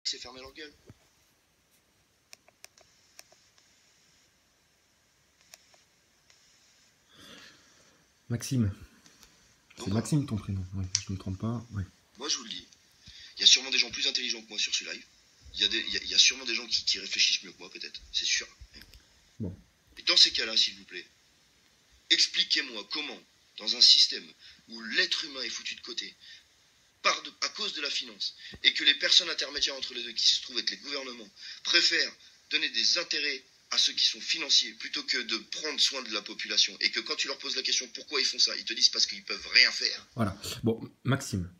c'est fermer leur gueule. Maxime. C'est Donc, Maxime ton prénom, ouais, je ne me trompe pas. Ouais. moi, je vous le dis, il y a sûrement des gens plus intelligents que moi sur ce live. Il y a sûrement des gens qui réfléchissent mieux que moi, peut-être. C'est sûr. Bon. Et dans ces cas-là, s'il vous plaît, expliquez-moi comment, dans un système où l'être humain est foutu de côté, à cause de la finance, et que les personnes intermédiaires entre les deux, qui se trouvent être les gouvernements, préfèrent donner des intérêts à ceux qui sont financiers plutôt que de prendre soin de la population, et que quand tu leur poses la question pourquoi ils font ça, ils te disent parce qu'ils peuvent rien faire. Voilà. Bon, Maxime.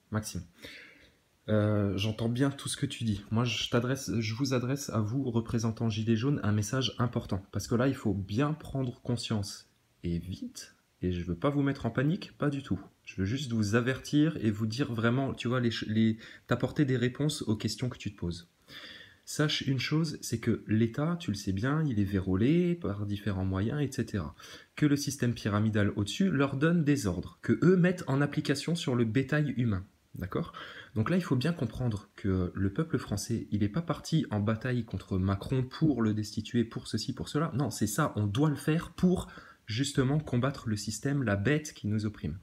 J'entends bien tout ce que tu dis. Moi, je vous adresse à vous, représentants Gilets jaunes, un message important. Parce que là, il faut bien prendre conscience. Et vite. Et je veux pas vous mettre en panique, pas du tout. Je veux juste vous avertir et vous dire vraiment, tu vois, t'apporter des réponses aux questions que tu te poses. Sache une chose, c'est que l'État, tu le sais bien, il est vérolé par différents moyens, etc. Que le système pyramidal au-dessus leur donne des ordres, que eux mettent en application sur le bétail humain. D'accord ? Donc là, il faut bien comprendre que le peuple français, il n'est pas parti en bataille contre Macron pour le destituer, pour ceci, pour cela. Non, c'est ça, on doit le faire pour justement combattre le système, la bête qui nous opprime.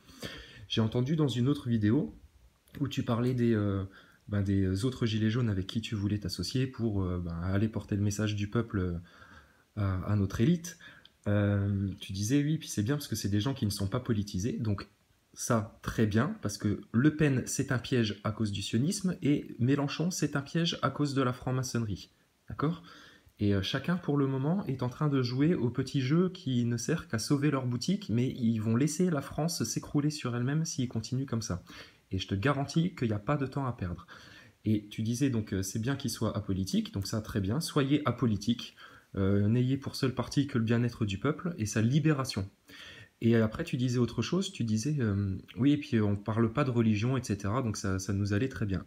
J'ai entendu dans une autre vidéo où tu parlais des autres gilets jaunes avec qui tu voulais t'associer pour aller porter le message du peuple à notre élite. Tu disais oui, puis c'est bien parce que c'est des gens qui ne sont pas politisés, donc ça, très bien, parce que Le Pen, c'est un piège à cause du sionisme, et Mélenchon, c'est un piège à cause de la franc-maçonnerie. D'accord ? Et chacun, pour le moment, est en train de jouer au petit jeu qui ne sert qu'à sauver leur boutique, mais ils vont laisser la France s'écrouler sur elle-même s'ils continuent comme ça. Et je te garantis qu'il n'y a pas de temps à perdre. Et tu disais donc c'est bien qu'ils soient apolitiques, donc ça très bien, soyez apolitiques, n'ayez pour seul parti que le bien-être du peuple et sa libération. Et après, tu disais autre chose, tu disais, oui, et puis on ne parle pas de religion, etc., donc ça nous allait très bien.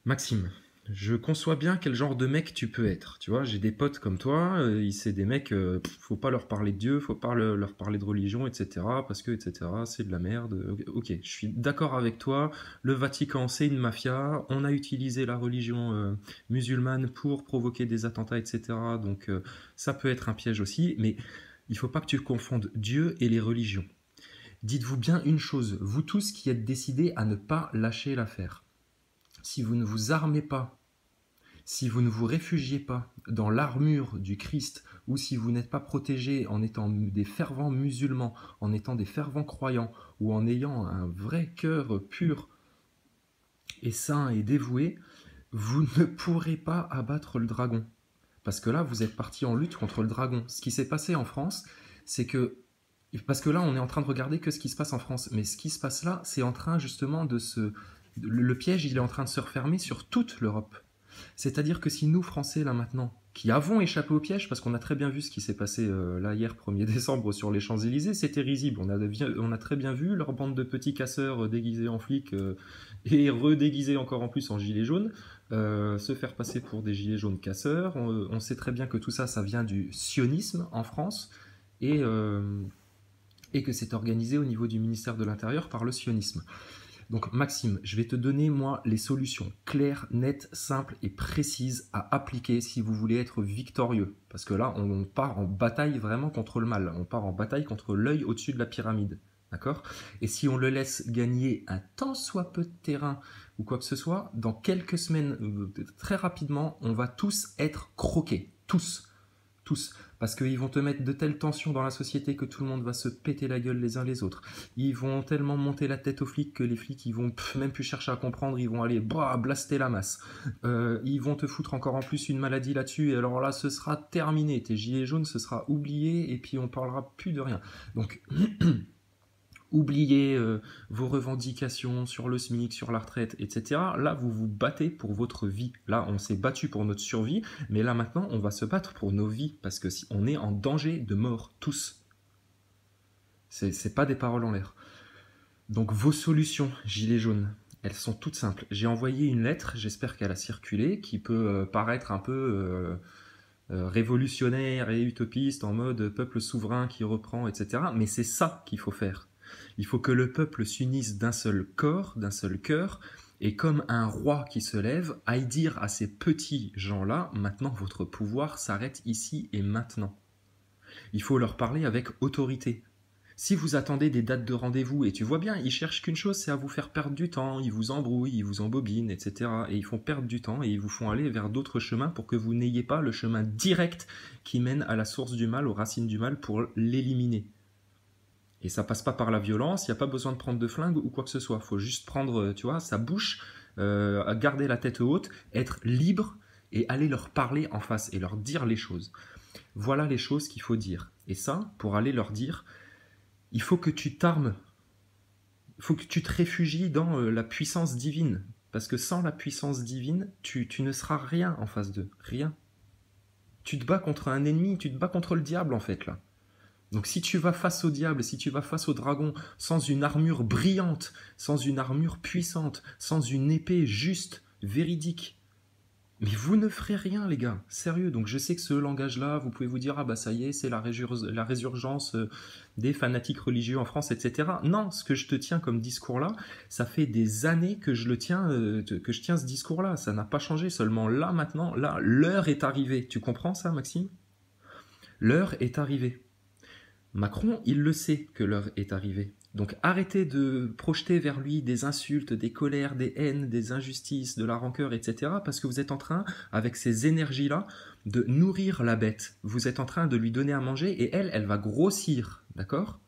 Maxime, je conçois bien quel genre de mec tu peux être, tu vois, j'ai des potes comme toi, c'est des mecs, faut pas leur parler de Dieu, faut pas leur parler de religion, etc., parce que, etc., c'est de la merde. Ok, je suis d'accord avec toi, le Vatican, c'est une mafia, on a utilisé la religion musulmane pour provoquer des attentats, etc., donc ça peut être un piège aussi, mais il faut pas que tu confondes Dieu et les religions. Dites-vous bien une chose, vous tous qui êtes décidés à ne pas lâcher l'affaire. Si vous ne vous armez pas, si vous ne vous réfugiez pas dans l'armure du Christ, ou si vous n'êtes pas protégés en étant des fervents musulmans, en étant des fervents croyants, ou en ayant un vrai cœur pur et saint et dévoué, vous ne pourrez pas abattre le dragon. Parce que là, vous êtes parti en lutte contre le dragon. Ce qui s'est passé en France, c'est que... Parce que là, on est en train de regarder que ce qui se passe en France. Mais ce qui se passe là, c'est en train justement de se... Le piège, il est en train de se refermer sur toute l'Europe. C'est-à-dire que si nous, Français, là maintenant, qui avons échappé au piège, parce qu'on a très bien vu ce qui s'est passé là hier, 1er décembre, sur les Champs-Élysées, c'était risible. On a très bien vu leur bande de petits casseurs déguisés en flics et redéguisés encore en plus en gilets jaunes, se faire passer pour des gilets jaunes casseurs. On sait très bien que tout ça, ça vient du sionisme en France et que c'est organisé au niveau du ministère de l'Intérieur par le sionisme. Donc Maxime, je vais te donner moi les solutions claires, nettes, simples et précises à appliquer si vous voulez être victorieux. Parce que là, on part en bataille vraiment contre le mal. On part en bataille contre l'œil au-dessus de la pyramide. D'accord ? Et si on le laisse gagner un tant soit peu de terrain ou quoi que ce soit, dans quelques semaines, très rapidement, on va tous être croqués. Tous. Parce qu'ils vont te mettre de telles tensions dans la société que tout le monde va se péter la gueule les uns les autres. Ils vont tellement monter la tête aux flics que les flics ils vont même plus chercher à comprendre, ils vont aller blaster la masse. Ils vont te foutre encore en plus une maladie là-dessus et alors là ce sera terminé, tes gilets jaunes ce sera oublié et puis on parlera plus de rien. Donc oubliez vos revendications sur le SMIC, sur la retraite, etc. Là, vous vous battez pour votre vie. Là, on s'est battu pour notre survie, mais là, maintenant, on va se battre pour nos vies, parce que si on est en danger de mort, tous. C'est pas des paroles en l'air. Donc, vos solutions, gilets jaunes, elles sont toutes simples. J'ai envoyé une lettre, j'espère qu'elle a circulé, qui peut paraître un peu... révolutionnaire et utopiste, en mode peuple souverain qui reprend, etc. Mais c'est ça qu'il faut faire. Il faut que le peuple s'unisse d'un seul corps, d'un seul cœur, Et comme un roi qui se lève, aille dire à ces petits gens-là, maintenant votre pouvoir s'arrête ici et maintenant. Il faut leur parler avec autorité. Si vous attendez des dates de rendez-vous, et tu vois bien, ils cherchent qu'une chose, c'est à vous faire perdre du temps, ils vous embrouillent, ils vous embobinent, etc. Et ils font perdre du temps et ils vous font aller vers d'autres chemins pour que vous n'ayez pas le chemin direct qui mène à la source du mal, aux racines du mal, pour l'éliminer. Et ça passe pas par la violence, il n'y a pas besoin de prendre de flingue ou quoi que ce soit. Il faut juste prendre, tu vois, sa bouche, garder la tête haute, être libre et aller leur parler en face et leur dire les choses. Voilà les choses qu'il faut dire. Et ça, pour aller leur dire, il faut que tu t'armes, il faut que tu te réfugies dans la puissance divine. Parce que sans la puissance divine, tu ne seras rien en face d'eux. Rien. Tu te bats contre un ennemi, tu te bats contre le diable en fait là. Donc si tu vas face au diable, si tu vas face au dragon, sans une armure brillante, sans une armure puissante, sans une épée juste, véridique, mais vous ne ferez rien les gars, sérieux. Donc je sais que ce langage-là, vous pouvez vous dire, ah bah ça y est, c'est la résurgence des fanatiques religieux en France, etc. Non, ce que je te tiens comme discours-là, ça fait des années que je tiens ce discours-là, ça n'a pas changé, seulement là maintenant, là, l'heure est arrivée. Tu comprends ça Maxime? L'heure est arrivée. Macron, il le sait que l'heure est arrivée. Donc arrêtez de projeter vers lui des insultes, des colères, des haines, des injustices, de la rancœur, etc. Parce que vous êtes en train, avec ces énergies-là, de nourrir la bête. Vous êtes en train de lui donner à manger et elle va grossir, d'accord?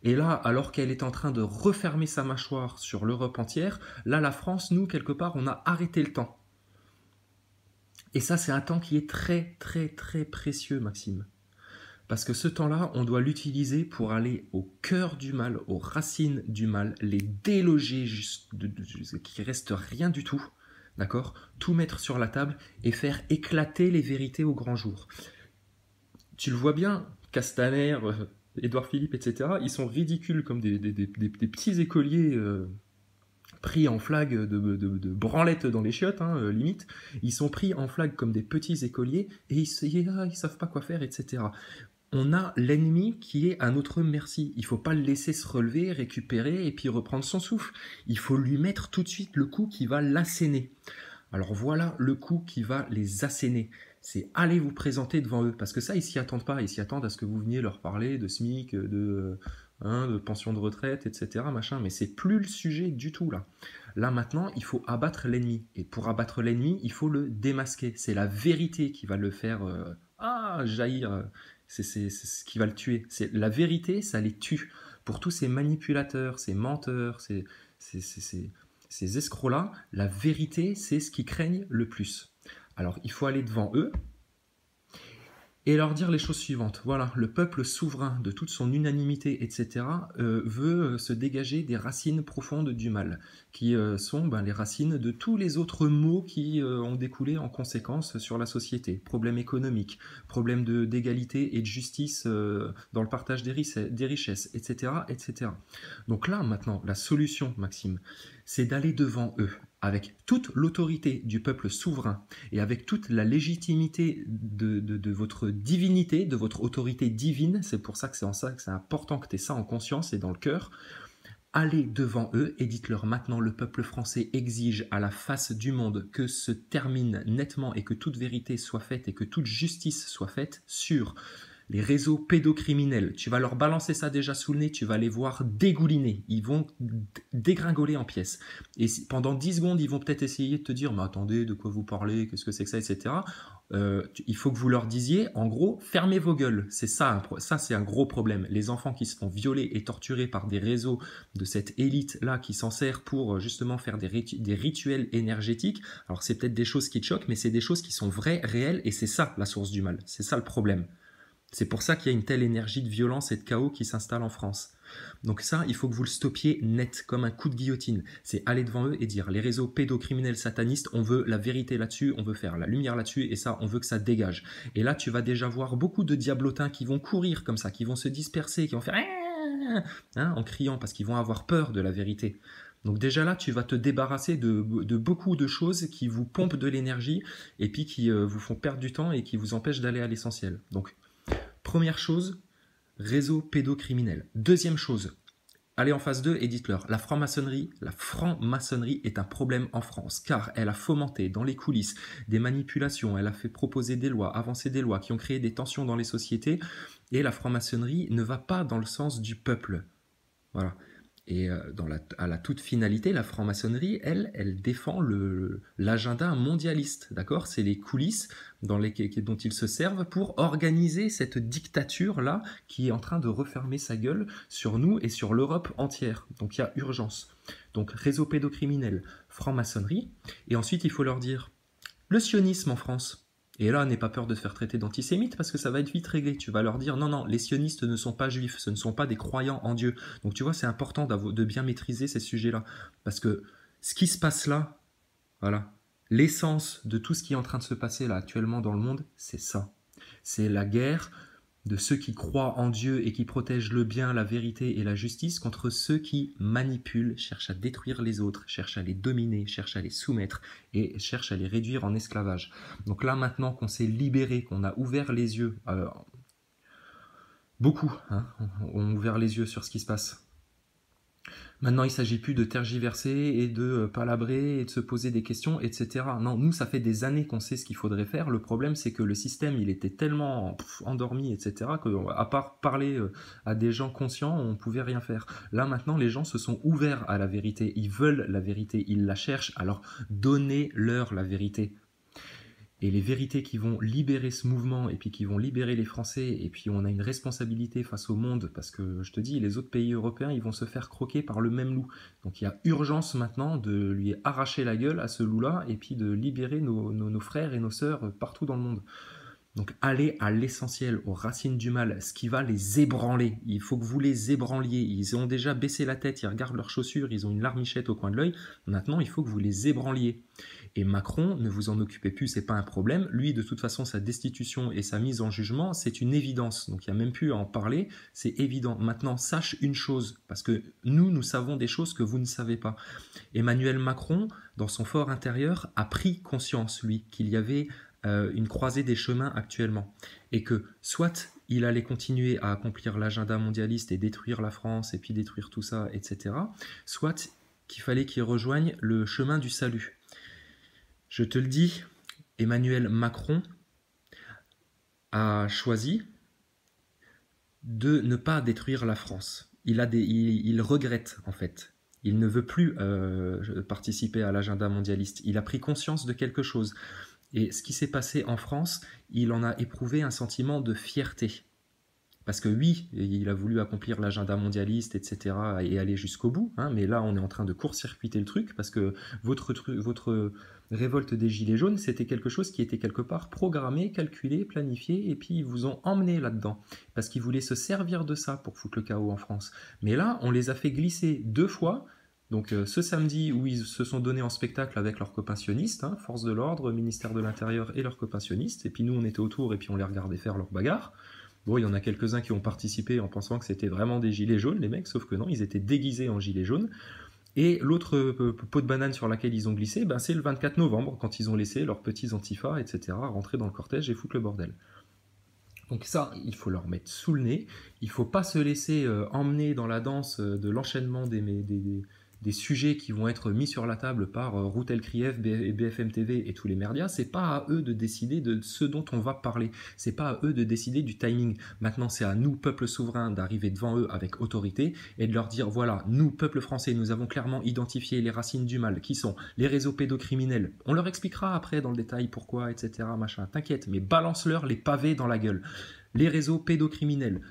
Et là, alors qu'elle est en train de refermer sa mâchoire sur l'Europe entière, là, la France, nous, quelque part, on a arrêté le temps. Et ça, c'est un temps qui est très, très, très précieux, Maxime. Parce que ce temps-là, on doit l'utiliser pour aller au cœur du mal, aux racines du mal, les déloger qu'il reste rien du tout, d'accord? Tout mettre sur la table et faire éclater les vérités au grand jour. Tu le vois bien, Castaner, Édouard Philippe, etc., ils sont ridicules comme des petits écoliers pris en flag de branlette dans les chiottes, hein, limite. Ils sont pris en flag comme des petits écoliers et ils savent pas quoi faire, etc. On a l'ennemi qui est à notre merci. Il ne faut pas le laisser se relever, récupérer et puis reprendre son souffle. Il faut lui mettre tout de suite le coup qui va l'asséner. Alors voilà le coup qui va les asséner. C'est aller vous présenter devant eux. Parce que ça, ils s'y attendent pas. Ils s'y attendent à ce que vous veniez leur parler de SMIC, de pension de retraite, etc. Machin. Mais c'est plus le sujet du tout là. Là maintenant, il faut abattre l'ennemi. Et pour abattre l'ennemi, il faut le démasquer. C'est la vérité qui va le faire jaillir. C'est ce qui va le tuer. C'est la vérité, ça les tue. Pour tous ces manipulateurs, ces menteurs, ces escrocs-là, la vérité, c'est ce qu'ils craignent le plus. Alors, il faut aller devant eux et leur dire les choses suivantes. Voilà, le peuple souverain, de toute son unanimité, etc., veut se dégager des racines profondes du mal, qui sont les racines de tous les autres maux qui ont découlé en conséquence sur la société. Problèmes économiques, problèmes d'égalité et de justice dans le partage des richesses, etc., etc. Donc là, maintenant, la solution, Maxime, c'est d'aller devant eux, avec toute l'autorité du peuple souverain et avec toute la légitimité de votre divinité, de votre autorité divine, c'est pour ça que c'est important que tu aies ça en conscience et dans le cœur, allez devant eux et dites-leur maintenant le peuple français exige à la face du monde que se termine nettement et que toute vérité soit faite et que toute justice soit faite sur les réseaux pédocriminels. Tu vas leur balancer ça déjà sous le nez, tu vas les voir dégouliner, ils vont dégringoler en pièces. Et pendant 10 secondes, ils vont peut-être essayer de te dire « Mais attendez, de quoi vous parlez, qu'est-ce que c'est que ça, etc. » Il faut que vous leur disiez, en gros, fermez vos gueules. C'est ça, c'est un gros problème. Les enfants qui se font violer et torturer par des réseaux de cette élite-là qui s'en sert pour justement faire des rituels énergétiques. Alors c'est peut-être des choses qui te choquent, mais c'est des choses qui sont vraies, réelles, et c'est ça la source du mal. C'est ça le problème. C'est pour ça qu'il y a une telle énergie de violence et de chaos qui s'installe en France. Donc ça, il faut que vous le stoppiez net, comme un coup de guillotine. C'est aller devant eux et dire, les réseaux pédocriminels satanistes, on veut la vérité là-dessus, on veut faire la lumière là-dessus, et ça, on veut que ça dégage. Et là, tu vas déjà voir beaucoup de diablotins qui vont courir comme ça, qui vont se disperser, qui vont faire en criant, parce qu'ils vont avoir peur de la vérité. Donc déjà là, tu vas te débarrasser de beaucoup de choses qui vous pompent de l'énergie, et puis qui vous font perdre du temps et qui vous empêchent d'aller à l'essentiel. Donc, première chose, réseau pédocriminel. Deuxième chose, allez en phase 2 et dites-leur, la franc-maçonnerie est un problème en France, car elle a fomenté dans les coulisses des manipulations, elle a fait proposer des lois, avancer des lois qui ont créé des tensions dans les sociétés, et la franc-maçonnerie ne va pas dans le sens du peuple. Voilà. Et à la toute finalité, la franc-maçonnerie, elle défend l'agenda mondialiste, d'accord? C'est les coulisses dont ils se servent pour organiser cette dictature-là qui est en train de refermer sa gueule sur nous et sur l'Europe entière. Donc il y a urgence. Donc réseau pédocriminel, franc-maçonnerie, et ensuite il faut leur dire, le sionisme en France. Et là, n'aie pas peur de te faire traiter d'antisémite parce que ça va être vite réglé. Tu vas leur dire non, non, les sionistes ne sont pas juifs, ce ne sont pas des croyants en Dieu. Donc tu vois, c'est important de bien maîtriser ces sujets-là. Parce que ce qui se passe là, voilà, l'essence de tout ce qui est en train de se passer là actuellement dans le monde, c'est ça. C'est la guerre de ceux qui croient en Dieu et qui protègent le bien, la vérité et la justice contre ceux qui manipulent, cherchent à détruire les autres, cherchent à les dominer, cherchent à les soumettre et cherchent à les réduire en esclavage. Donc là, maintenant qu'on s'est libéré, qu'on a ouvert les yeux, beaucoup ont ouvert les yeux sur ce qui se passe. Maintenant, il ne s'agit plus de tergiverser et de palabrer et de se poser des questions, etc. Non, nous, ça fait des années qu'on sait ce qu'il faudrait faire. Le problème, c'est que le système, il était tellement endormi, etc., qu'à part parler à des gens conscients, on ne pouvait rien faire. Là, maintenant, les gens se sont ouverts à la vérité. Ils veulent la vérité, ils la cherchent. Alors, donnez-leur la vérité. Et les vérités qui vont libérer ce mouvement et puis qui vont libérer les Français, et puis on a une responsabilité face au monde, parce que je te dis, les autres pays européens, ils vont se faire croquer par le même loup. Donc il y a urgence maintenant de lui arracher la gueule à ce loup-là, et puis de libérer nos frères et nos sœurs partout dans le monde. Donc allez à l'essentiel, aux racines du mal, ce qui va les ébranler. Il faut que vous les ébranliez. Ils ont déjà baissé la tête, ils regardent leurs chaussures, ils ont une larmichette au coin de l'œil. Maintenant, il faut que vous les ébranliez. Et Macron, ne vous en occupez plus, c'est pas un problème. Lui, de toute façon, sa destitution et sa mise en jugement, c'est une évidence. Donc il n'y a même plus à en parler, c'est évident. Maintenant, sache une chose, parce que nous savons des choses que vous ne savez pas. Emmanuel Macron, dans son fort intérieur, a pris conscience, lui, qu'il y avait une croisée des chemins actuellement. Et que soit il allait continuer à accomplir l'agenda mondialiste et détruire la France, et puis détruire tout ça, etc. Soit qu'il fallait qu'il rejoigne le chemin du salut. Je te le dis, Emmanuel Macron a choisi de ne pas détruire la France. Il regrette, en fait. Il ne veut plus participer à l'agenda mondialiste. Il a pris conscience de quelque chose. Et ce qui s'est passé en France, il en a éprouvé un sentiment de fierté. Parce que oui, il a voulu accomplir l'agenda mondialiste, etc. et aller jusqu'au bout. Mais là, on est en train de court-circuiter le truc parce que votre révolte des Gilets jaunes, c'était quelque chose qui était quelque part programmé, calculé, planifié, et puis ils vous ont emmené là-dedans. Parce qu'ils voulaient se servir de ça pour foutre le chaos en France. Mais là, on les a fait glisser 2 fois. Donc ce samedi où ils se sont donnés en spectacle avec leurs copains sionistes, force de l'ordre, ministère de l'Intérieur et leurs copains sionistes, et puis nous on était autour et puis on les regardait faire leur bagarre. Bon, il y en a quelques-uns qui ont participé en pensant que c'était vraiment des gilets jaunes, les mecs, sauf que non, ils étaient déguisés en gilets jaunes. Et l'autre peau de banane sur laquelle ils ont glissé, c'est le 24 novembre, quand ils ont laissé leurs petits antifas, etc., rentrer dans le cortège et foutre le bordel. Donc ça, il faut leur mettre sous le nez. Il ne faut pas se laisser emmener dans la danse de l'enchaînement des sujets qui vont être mis sur la table par Routel Krief, BFM TV et tous les merdias. C'est pas à eux de décider de ce dont on va parler. C'est pas à eux de décider du timing. Maintenant, c'est à nous, peuple souverain, d'arriver devant eux avec autorité et de leur dire, voilà, nous, peuple français, nous avons clairement identifié les racines du mal, qui sont les réseaux pédocriminels. On leur expliquera après dans le détail pourquoi, etc. Machin. T'inquiète, mais balance-leur les pavés dans la gueule. Les réseaux pédocriminels,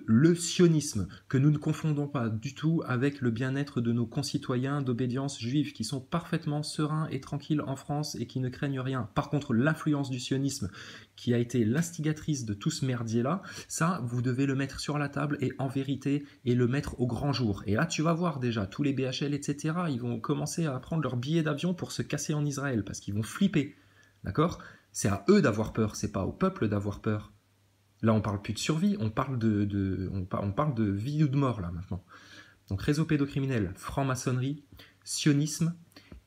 le sionisme, que nous ne confondons pas du tout avec le bien-être de nos concitoyens d'obédience juive qui sont parfaitement sereins et tranquilles en France et qui ne craignent rien. Par contre, l'influence du sionisme qui a été l'instigatrice de tout ce merdier-là, ça, vous devez le mettre sur la table et en vérité et le mettre au grand jour. Et là, tu vas voir déjà, tous les BHL, etc., ils vont commencer à prendre leur billet d'avion pour se casser en Israël parce qu'ils vont flipper. D'accord ? C'est à eux d'avoir peur, c'est pas au peuple d'avoir peur. Là, on parle plus de survie, on parle de vie ou de mort, là, maintenant. Donc, réseau pédocriminel, franc-maçonnerie, sionisme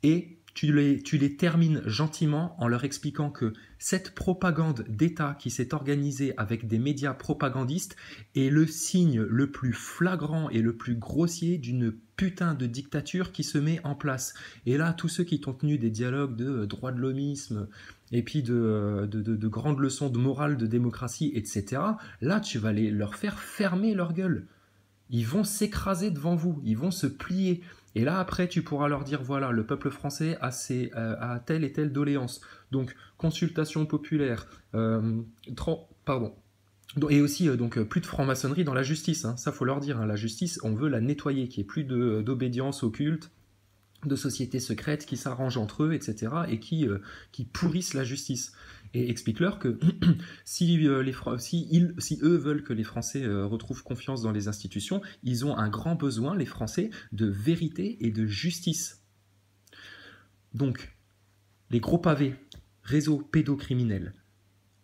et tu les termines gentiment en leur expliquant que cette propagande d'État qui s'est organisée avec des médias propagandistes est le signe le plus flagrant et le plus grossier d'une putain de dictature qui se met en place. Et là, tous ceux qui t'ont tenu des dialogues de droit de l'hommisme et puis de grandes leçons de morale, de démocratie, etc., là, tu vas leur faire fermer leur gueule. Ils vont s'écraser devant vous, ils vont se plier. Et là, après, tu pourras leur dire, voilà, le peuple français a telle et telle doléance. Donc, consultation populaire, pardon. Et aussi, plus de franc-maçonnerie dans la justice. Hein. Ça, faut leur dire. Hein. La justice, on veut la nettoyer, qu'il n'y ait plus d'obédience occulte, de sociétés secrètes qui s'arrangent entre eux, etc., et qui pourrissent la justice. Et explique-leur que si eux veulent que les Français retrouvent confiance dans les institutions, ils ont un grand besoin, les Français, de vérité et de justice. Donc, les gros pavés, réseau pédocriminel,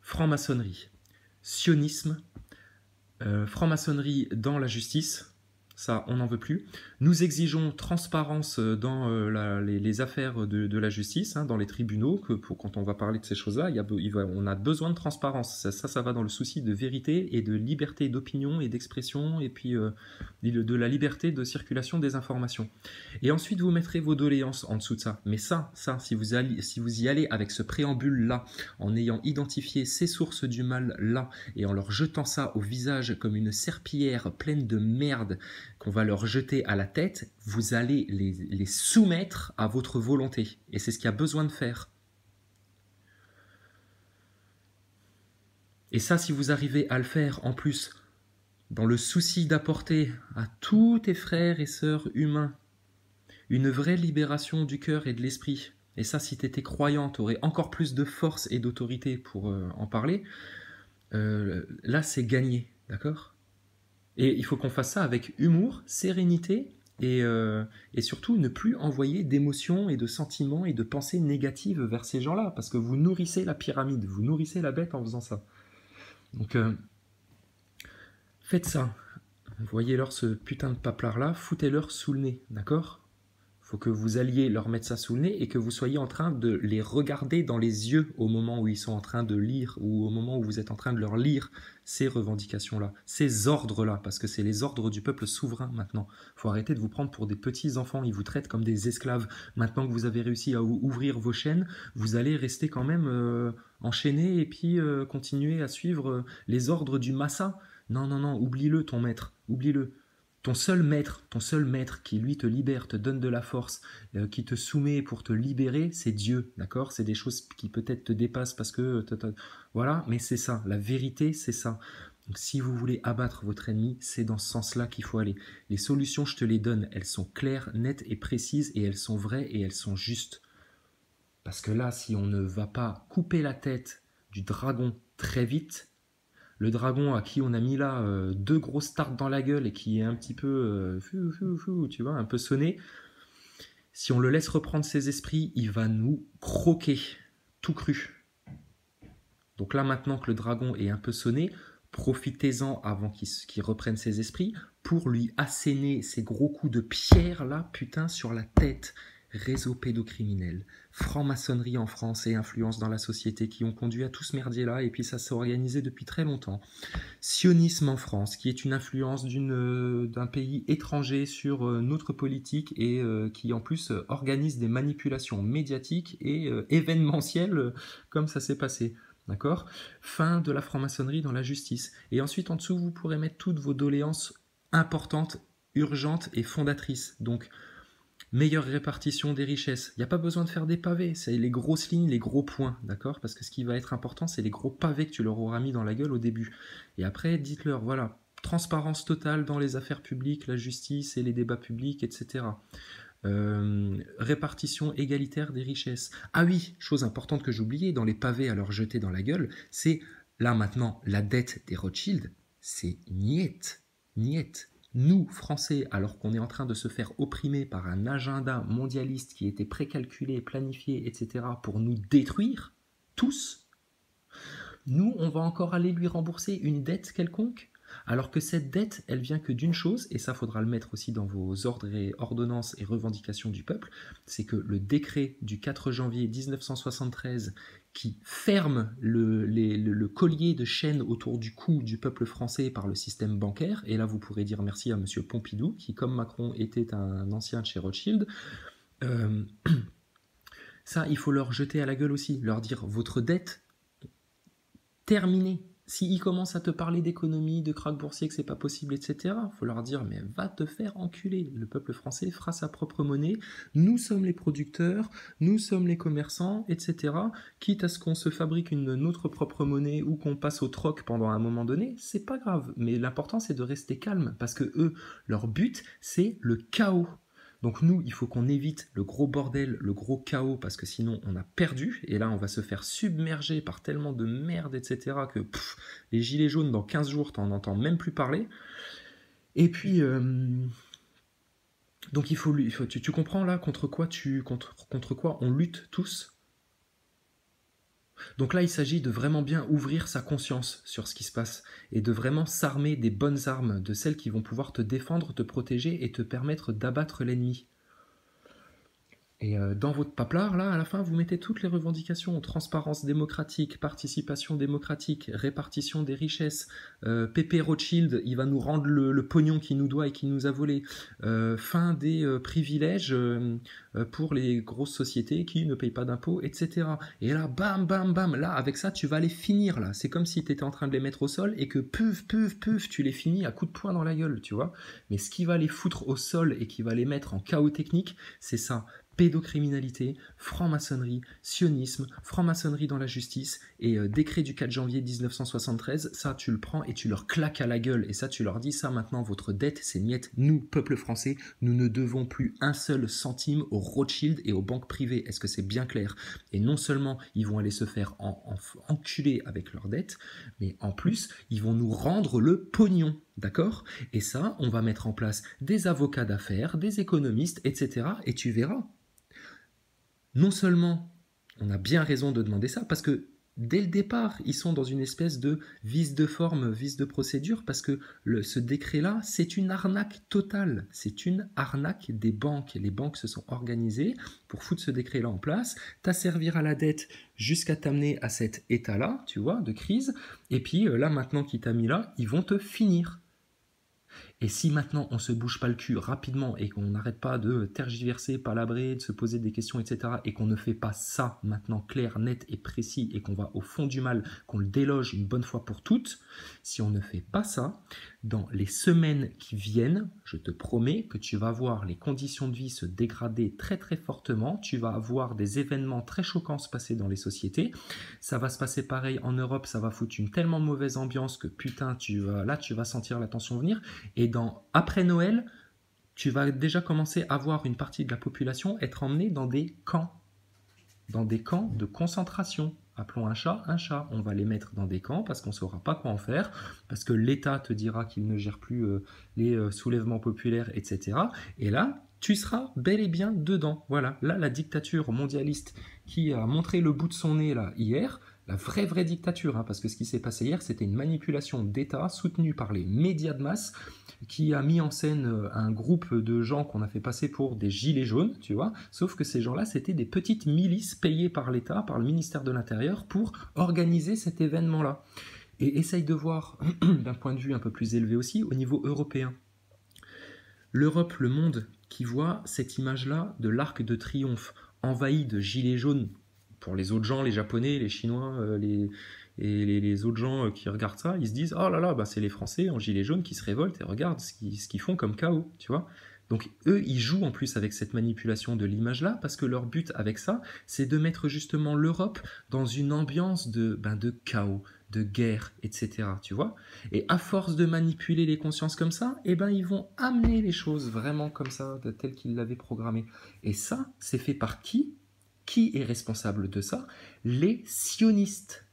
franc-maçonnerie, sionisme, franc-maçonnerie dans la justice, ça, on n'en veut plus. Nous exigeons transparence dans les affaires de la justice, hein, dans les tribunaux, quand on va parler de ces choses-là, on a besoin de transparence. Ça va dans le souci de vérité et de liberté d'opinion et d'expression, et puis de la liberté de circulation des informations. Et ensuite, vous mettrez vos doléances en dessous de ça. Mais ça, si vous y allez avec ce préambule-là, en ayant identifié ces sources du mal-là, et en leur jetant ça au visage comme une serpillière pleine de merde, qu'on va leur jeter à la tête, vous allez les soumettre à votre volonté. Et c'est ce qu'il y a besoin de faire. Et ça, si vous arrivez à le faire, en plus, dans le souci d'apporter à tous tes frères et sœurs humains une vraie libération du cœur et de l'esprit, et ça, si tu étais croyant, tu aurais encore plus de force et d'autorité pour en parler, là, c'est gagné, d'accord ? Et il faut qu'on fasse ça avec humour, sérénité et surtout ne plus envoyer d'émotions et de sentiments et de pensées négatives vers ces gens-là, parce que vous nourrissez la pyramide, vous nourrissez la bête en faisant ça. Donc faites ça, voyez-leur ce putain de paplard-là, foutez-leur sous le nez, d'accord ? Faut que vous alliez leur mettre ça sous le nez et que vous soyez en train de les regarder dans les yeux au moment où ils sont en train de lire ou au moment où vous êtes en train de leur lire ces revendications-là, ces ordres-là, parce que c'est les ordres du peuple souverain maintenant. Faut arrêter de vous prendre pour des petits enfants, ils vous traitent comme des esclaves. Maintenant que vous avez réussi à ouvrir vos chaînes, vous allez rester quand même enchaînés et puis continuer à suivre les ordres du massa. Non, oublie-le ton maître, oublie-le. Ton seul maître qui lui te libère, te donne de la force, qui te soumet pour te libérer, c'est Dieu, d'accord ? C'est des choses qui peut-être te dépassent parce que... Voilà, mais c'est ça, la vérité, c'est ça. Donc si vous voulez abattre votre ennemi, c'est dans ce sens-là qu'il faut aller. Les solutions, je te les donne, elles sont claires, nettes et précises, et elles sont vraies et elles sont justes. Parce que là, si on ne va pas couper la tête du dragon très vite, le dragon à qui on a mis là 2 grosses tartes dans la gueule et qui est un petit peu, tu vois, un peu sonné, si on le laisse reprendre ses esprits, il va nous croquer, tout cru. Donc là, maintenant que le dragon est un peu sonné, profitez-en avant qu'il reprenne ses esprits pour lui asséner ces gros coups de pierre là, putain, sur la tête. Réseau pédocriminel, franc-maçonnerie en France et influence dans la société qui ont conduit à tout ce merdier-là, et puis ça s'est organisé depuis très longtemps. Sionisme en France, qui est une influence d'un pays étranger sur notre politique et qui en plus organise des manipulations médiatiques et événementielles comme ça s'est passé. D'accord ? Fin de la franc-maçonnerie dans la justice. Et ensuite, en dessous, vous pourrez mettre toutes vos doléances importantes, urgentes et fondatrices. Donc, meilleure répartition des richesses. Il n'y a pas besoin de faire des pavés, c'est les grosses lignes, les gros points, d'accord ? Parce que ce qui va être important, c'est les gros pavés que tu leur auras mis dans la gueule au début. Et après, dites-leur, voilà, transparence totale dans les affaires publiques, la justice et les débats publics, etc. Répartition égalitaire des richesses. Ah oui, chose importante que j'oubliais dans les pavés à leur jeter dans la gueule, c'est, là maintenant, la dette des Rothschild, c'est niette. Nous, Français, alors qu'on est en train de se faire opprimer par un agenda mondialiste qui était précalculé, planifié, etc., pour nous détruire, tous, nous, on va encore aller lui rembourser une dette quelconque ? Alors que cette dette, elle vient que d'une chose, et ça faudra le mettre aussi dans vos ordres et ordonnances et revendications du peuple, c'est que le décret du 4 janvier 1973 qui ferme le collier de chaîne autour du cou du peuple français par le système bancaire, et là vous pourrez dire merci à monsieur Pompidou, qui comme Macron était un ancien de chez Rothschild, euh, ça il faut leur jeter à la gueule aussi, leur dire votre dette, terminée. S'ils commencent à te parler d'économie, de krach boursier, que c'est pas possible, etc., il faut leur dire, mais va te faire enculer. Le peuple français fera sa propre monnaie. Nous sommes les producteurs, nous sommes les commerçants, etc. Quitte à ce qu'on se fabrique notre propre monnaie ou qu'on passe au troc pendant un moment donné, c'est pas grave. Mais l'important, c'est de rester calme parce que eux, leur but, c'est le chaos. Donc nous, il faut qu'on évite le gros bordel, le gros chaos, parce que sinon on a perdu, et là on va se faire submerger par tellement de merde, etc., que les gilets jaunes, dans 15 jours, t'en entends même plus parler. Et puis, donc tu comprends là contre quoi on lutte tous. Donc là, il s'agit de vraiment bien ouvrir sa conscience sur ce qui se passe et de vraiment s'armer des bonnes armes, de celles qui vont pouvoir te défendre, te protéger et te permettre d'abattre l'ennemi. Et dans votre paplard, là, à la fin, vous mettez toutes les revendications, transparence démocratique, participation démocratique, répartition des richesses, Pépé Rothschild, il va nous rendre le pognon qu'il nous doit et qu'il nous a volé, fin des privilèges pour les grosses sociétés qui ne payent pas d'impôts, etc. Et là, bam, bam, bam, là, avec ça, tu vas les finir, là. C'est comme si tu étais en train de les mettre au sol et que puf, puf, puf, tu les finis à coups de poing dans la gueule, tu vois. Mais ce qui va les foutre au sol et qui va les mettre en chaos technique, c'est ça. Pédocriminalité, franc-maçonnerie, sionisme, franc-maçonnerie dans la justice et décret du 4 janvier 1973, ça tu le prends et tu leur claques à la gueule et ça tu leur dis ça maintenant votre dette c'est miette, nous peuple français nous ne devons plus un seul centime aux Rothschild et aux banques privées, est-ce que c'est bien clair? Et non seulement ils vont aller se faire enculer avec leurs dettes, mais en plus ils vont nous rendre le pognon. D'accord? Et ça, on va mettre en place des avocats d'affaires, des économistes, etc. Et tu verras. Non seulement on a bien raison de demander ça, parce que dès le départ, ils sont dans une espèce de vice de forme, vice de procédure, parce que ce décret-là, c'est une arnaque totale. C'est une arnaque des banques. Les banques se sont organisées pour foutre ce décret-là en place, t'asservir à la dette jusqu'à t'amener à cet état-là, tu vois, de crise. Et puis là, maintenant qu'ils t'a mis là, ils vont te finir. Et si maintenant on se bouge pas le cul rapidement et qu'on n'arrête pas de tergiverser, palabrer, de se poser des questions, etc., et qu'on ne fait pas ça maintenant clair, net et précis, et qu'on va au fond du mal, qu'on le déloge une bonne fois pour toutes, si on ne fait pas ça, dans les semaines qui viennent, je te promets que tu vas voir les conditions de vie se dégrader très très fortement, tu vas avoir des événements très choquants se passer dans les sociétés, ça va se passer pareil en Europe, ça va foutre une tellement mauvaise ambiance que putain, tu vas sentir la tension venir, et après Noël, tu vas déjà commencer à voir une partie de la population être emmenée dans des camps de concentration. Appelons un chat. On va les mettre dans des camps parce qu'on ne saura pas quoi en faire, parce que l'État te dira qu'il ne gère plus les soulèvements populaires, etc. Et là, tu seras bel et bien dedans. Voilà, là, la dictature mondialiste qui a montré le bout de son nez là hier, la vraie dictature, hein, parce que ce qui s'est passé hier, c'était une manipulation d'État soutenue par les médias de masse qui a mis en scène un groupe de gens qu'on a fait passer pour des gilets jaunes, tu vois, sauf que ces gens-là, c'était des petites milices payées par l'État, par le ministère de l'Intérieur, pour organiser cet événement-là. Et essaye de voir, d'un point de vue un peu plus élevé aussi, au niveau européen. L'Europe, le monde qui voit cette image-là de l'arc de triomphe envahi de gilets jaunes pour les autres gens, les Japonais, les Chinois, les autres gens qui regardent ça, ils se disent « Oh là là, bah c'est les Français en gilets jaunes qui se révoltent et regarde ce qu'ils font comme chaos, tu vois ?» Donc eux, ils jouent en plus avec cette manipulation de l'image-là parce que leur but avec ça, c'est de mettre justement l'Europe dans une ambiance de chaos, de guerre, etc. Tu vois? Et à force de manipuler les consciences comme ça, ils vont amener les choses vraiment comme ça, telles qu'ils l'avaient programmé. Et ça, c'est fait par qui? Qui est responsable de ça? Les sionistes.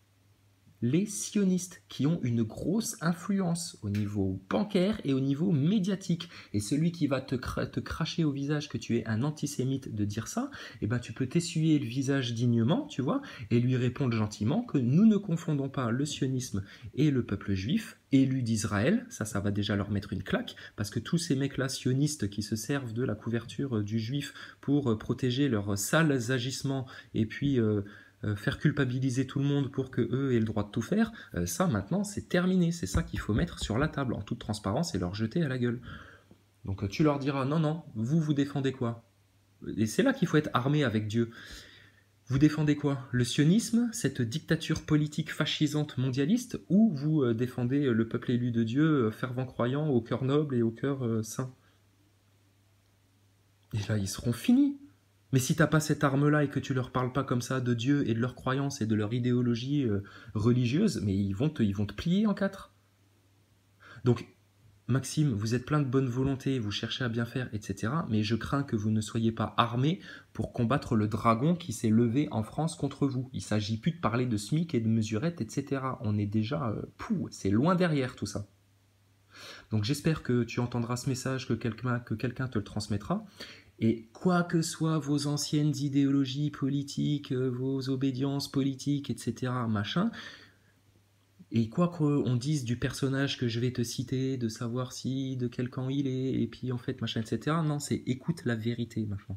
les sionistes, qui ont une grosse influence au niveau bancaire et au niveau médiatique. Et celui qui va te cracher au visage que tu es un antisémite de dire ça, eh ben tu peux t'essuyer le visage dignement, tu vois, et lui répondre gentiment que nous ne confondons pas le sionisme et le peuple juif, élu d'Israël. Ça va déjà leur mettre une claque, parce que tous ces mecs-là sionistes qui se servent de la couverture du juif pour protéger leurs sales agissements et puis faire culpabiliser tout le monde pour que eux aient le droit de tout faire, ça maintenant c'est terminé, c'est ça qu'il faut mettre sur la table en toute transparence et leur jeter à la gueule. Donc tu leur diras non, non, vous défendez quoi? Et c'est là qu'il faut être armé avec Dieu. Vous défendez quoi? Le sionisme, cette dictature politique fascisante mondialiste, ou vous défendez le peuple élu de Dieu, fervent croyant, au cœur noble et au cœur saint? Et là, ils seront finis. Mais si t'as pas cette arme-là et que tu leur parles pas comme ça de Dieu et de leurs croyances et de leur idéologie religieuse, mais ils vont te plier en quatre. Donc, Maxime, vous êtes plein de bonne volonté, vous cherchez à bien faire, etc. Mais je crains que vous ne soyez pas armés pour combattre le dragon qui s'est levé en France contre vous. Il s'agit plus de parler de SMIC et de mesurettes, etc. On est déjà... c'est loin derrière tout ça. Donc j'espère que tu entendras ce message, que quelqu'un te le transmettra. Et quoi que soient vos anciennes idéologies politiques, vos obédiences politiques, etc., machin, et quoi qu'on dise du personnage que je vais te citer, de savoir de quel camp il est, et puis en fait, machin, etc., non, c'est écoute la vérité, machin.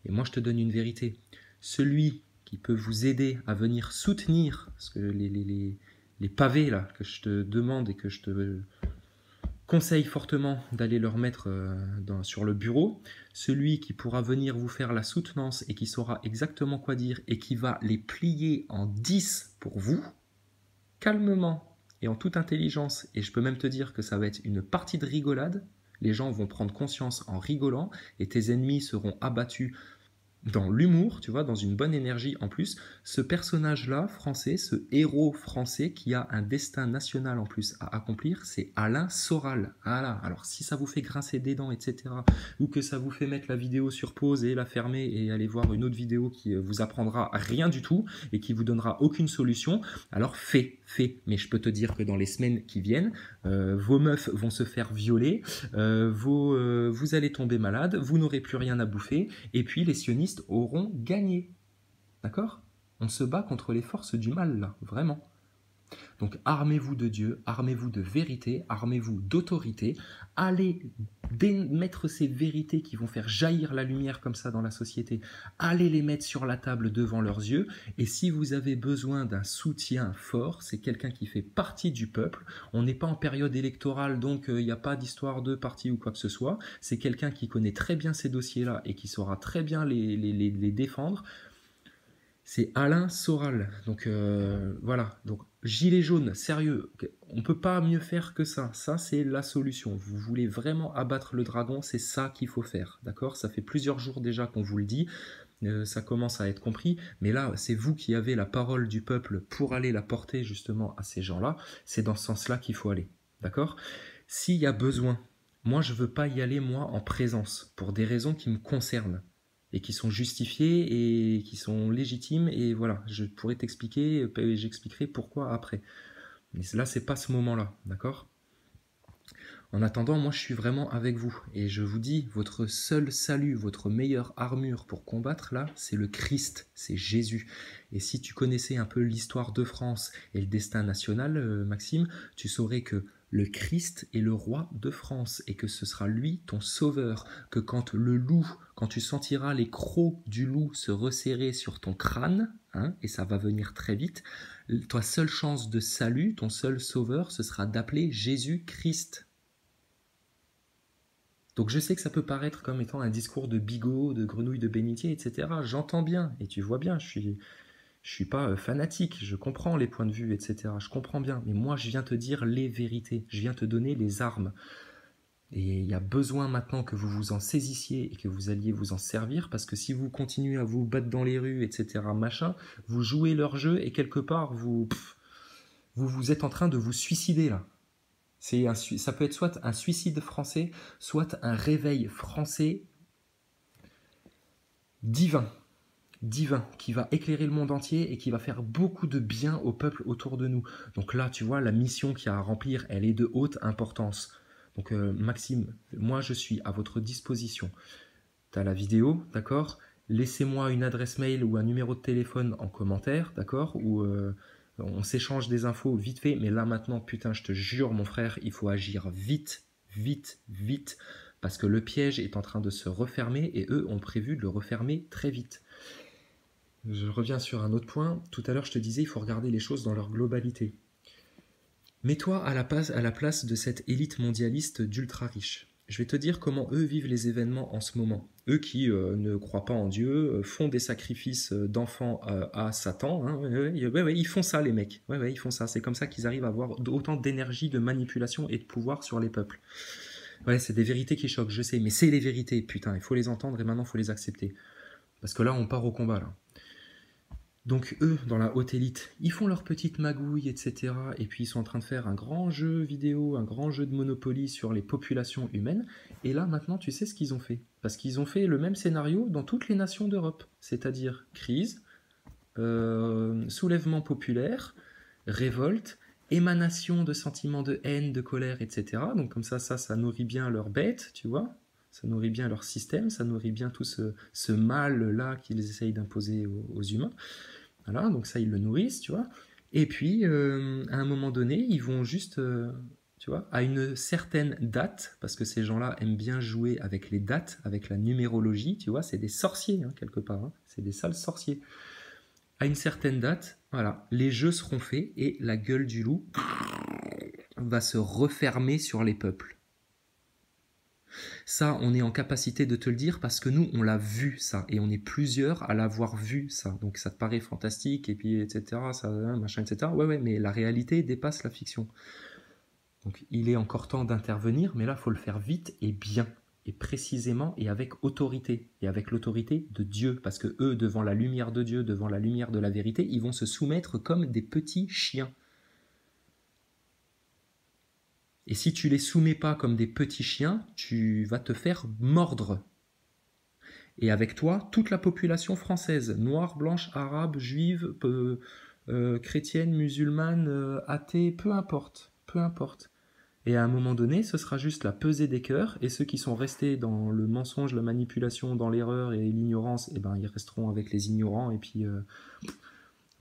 Et moi, je te donne une vérité. Celui qui peut vous aider à venir soutenir, parce que les pavés, là, que je te demande et que je te conseille fortement d'aller leur mettre sur le bureau, celui qui pourra venir vous faire la soutenance et qui saura exactement quoi dire et qui va les plier en 10 pour vous, calmement et en toute intelligence, et je peux même te dire que ça va être une partie de rigolade, les gens vont prendre conscience en rigolant et tes ennemis seront abattus dans l'humour, tu vois, dans une bonne énergie en plus. Ce personnage-là, français, ce héros français qui a un destin national en plus à accomplir, c'est Alain Soral. Voilà. Alors si ça vous fait grincer des dents, etc., ou que ça vous fait mettre la vidéo sur pause et la fermer et aller voir une autre vidéo qui vous apprendra rien du tout et qui vous donnera aucune solution, alors fais. Mais je peux te dire que dans les semaines qui viennent, vos meufs vont se faire violer, vous allez tomber malade, vous n'aurez plus rien à bouffer, et puis les sionistes auront gagné. D'accord? On se bat contre les forces du mal, là, vraiment. Donc armez-vous de Dieu, armez-vous de vérité, armez-vous d'autorité, allez mettre ces vérités qui vont faire jaillir la lumière comme ça dans la société, allez les mettre sur la table devant leurs yeux, et si vous avez besoin d'un soutien fort, c'est quelqu'un qui fait partie du peuple, on n'est pas en période électorale, donc il n'y a pas d'histoire de parti ou quoi que ce soit, c'est quelqu'un qui connaît très bien ces dossiers-là et qui saura très bien les défendre. C'est Alain Soral. Donc voilà. Donc gilet jaune, sérieux, on ne peut pas mieux faire que ça. Ça, c'est la solution. Vous voulez vraiment abattre le dragon, c'est ça qu'il faut faire. D'accord? Ça fait plusieurs jours déjà qu'on vous le dit. Ça commence à être compris. Mais là, c'est vous qui avez la parole du peuple pour aller la porter justement à ces gens-là. C'est dans ce sens-là qu'il faut aller. D'accord? S'il y a besoin, moi, je ne veux pas y aller, moi, en présence, pour des raisons qui me concernent et qui sont justifiées et qui sont légitimes, et voilà, je pourrais t'expliquer, j'expliquerai pourquoi après. Mais là, c'est pas ce moment-là, d'accord? En attendant, moi je suis vraiment avec vous, et je vous dis, votre seul salut, votre meilleure armure pour combattre là, c'est le Christ, c'est Jésus. Et si tu connaissais un peu l'histoire de France et le destin national, Maxime, tu saurais que le Christ est le roi de France et que ce sera lui ton sauveur, que quand tu sentiras les crocs du loup se resserrer sur ton crâne, et ça va venir très vite, ta seule chance de salut, ton seul sauveur, ce sera d'appeler Jésus-Christ. Donc je sais que ça peut paraître comme étant un discours de bigot, de grenouille de bénitier, etc. J'entends bien, et tu vois bien, je suis pas fanatique, je comprends les points de vue, etc. Je comprends bien, mais moi je viens te dire les vérités, je viens te donner les armes. Et il y a besoin maintenant que vous vous en saisissiez et que vous alliez vous en servir, parce que si vous continuez à vous battre dans les rues, etc., machin, vous jouez leur jeu et quelque part vous êtes en train de vous suicider là. Ça peut être soit un suicide français, soit un réveil français divin. divin qui va éclairer le monde entier et qui va faire beaucoup de bien au peuple autour de nous. Donc là, tu vois, la mission qu'il y a à remplir, elle est de haute importance. Donc Maxime, moi je suis à votre disposition. Tu as la vidéo, d'accord? Laissez-moi une adresse mail ou un numéro de téléphone en commentaire, d'accord? Ou on s'échange des infos vite fait, mais là maintenant, putain, je te jure, mon frère, il faut agir vite, vite, vite, parce que le piège est en train de se refermer et eux ont prévu de le refermer très vite. Je reviens sur un autre point. Tout à l'heure, je te disais, il faut regarder les choses dans leur globalité. Mets-toi à la place de cette élite mondialiste d'ultra riches. Je vais te dire comment eux vivent les événements en ce moment. Eux qui ne croient pas en Dieu, font des sacrifices d'enfants à Satan. Hein. Ouais, ils font ça, les mecs. Ouais, ils font ça. C'est comme ça qu'ils arrivent à avoir autant d'énergie, de manipulation et de pouvoir sur les peuples. Ouais, c'est des vérités qui choquent, je sais, mais c'est les vérités, putain. Il faut les entendre et maintenant, il faut les accepter. Parce que là, on part au combat, là. Donc eux, dans la haute élite, ils font leur petite magouille, etc. Et puis ils sont en train de faire un grand jeu vidéo, un grand jeu de Monopoly sur les populations humaines. Et là, maintenant, tu sais ce qu'ils ont fait. Parce qu'ils ont fait le même scénario dans toutes les nations d'Europe. C'est-à-dire crise, soulèvement populaire, révolte, émanation de sentiments de haine, de colère, etc. Donc comme ça nourrit bien leur bête, tu vois. Ça nourrit bien leur système, ça nourrit bien tout ce mal-là qu'ils essayent d'imposer aux humains. Voilà, donc ça, ils le nourrissent, tu vois. Et puis, à un moment donné, ils vont juste, tu vois, à une certaine date, parce que ces gens-là aiment bien jouer avec les dates, avec la numérologie, tu vois, c'est des sorciers, hein, quelque part, hein, c'est des sales sorciers. À une certaine date, voilà, les jeux seront faits et la gueule du loup va se refermer sur les peuples. Ça, on est en capacité de te le dire parce que nous, on l'a vu ça, et on est plusieurs à l'avoir vu ça. Donc ça te paraît fantastique, et puis etc., ça, machin, etc. Ouais, mais la réalité dépasse la fiction. Donc il est encore temps d'intervenir, mais là, il faut le faire vite et bien, et précisément, et avec autorité, et avec l'autorité de Dieu, parce que eux, devant la lumière de Dieu, devant la lumière de la vérité, ils vont se soumettre comme des petits chiens. Et si tu les soumets pas comme des petits chiens, tu vas te faire mordre. Et avec toi, toute la population française, noire, blanche, arabe, juive, chrétienne, musulmane, athée, peu importe, peu importe. Et à un moment donné, ce sera juste la pesée des cœurs, et ceux qui sont restés dans le mensonge, la manipulation, dans l'erreur et l'ignorance, eh ben, ils resteront avec les ignorants, et puis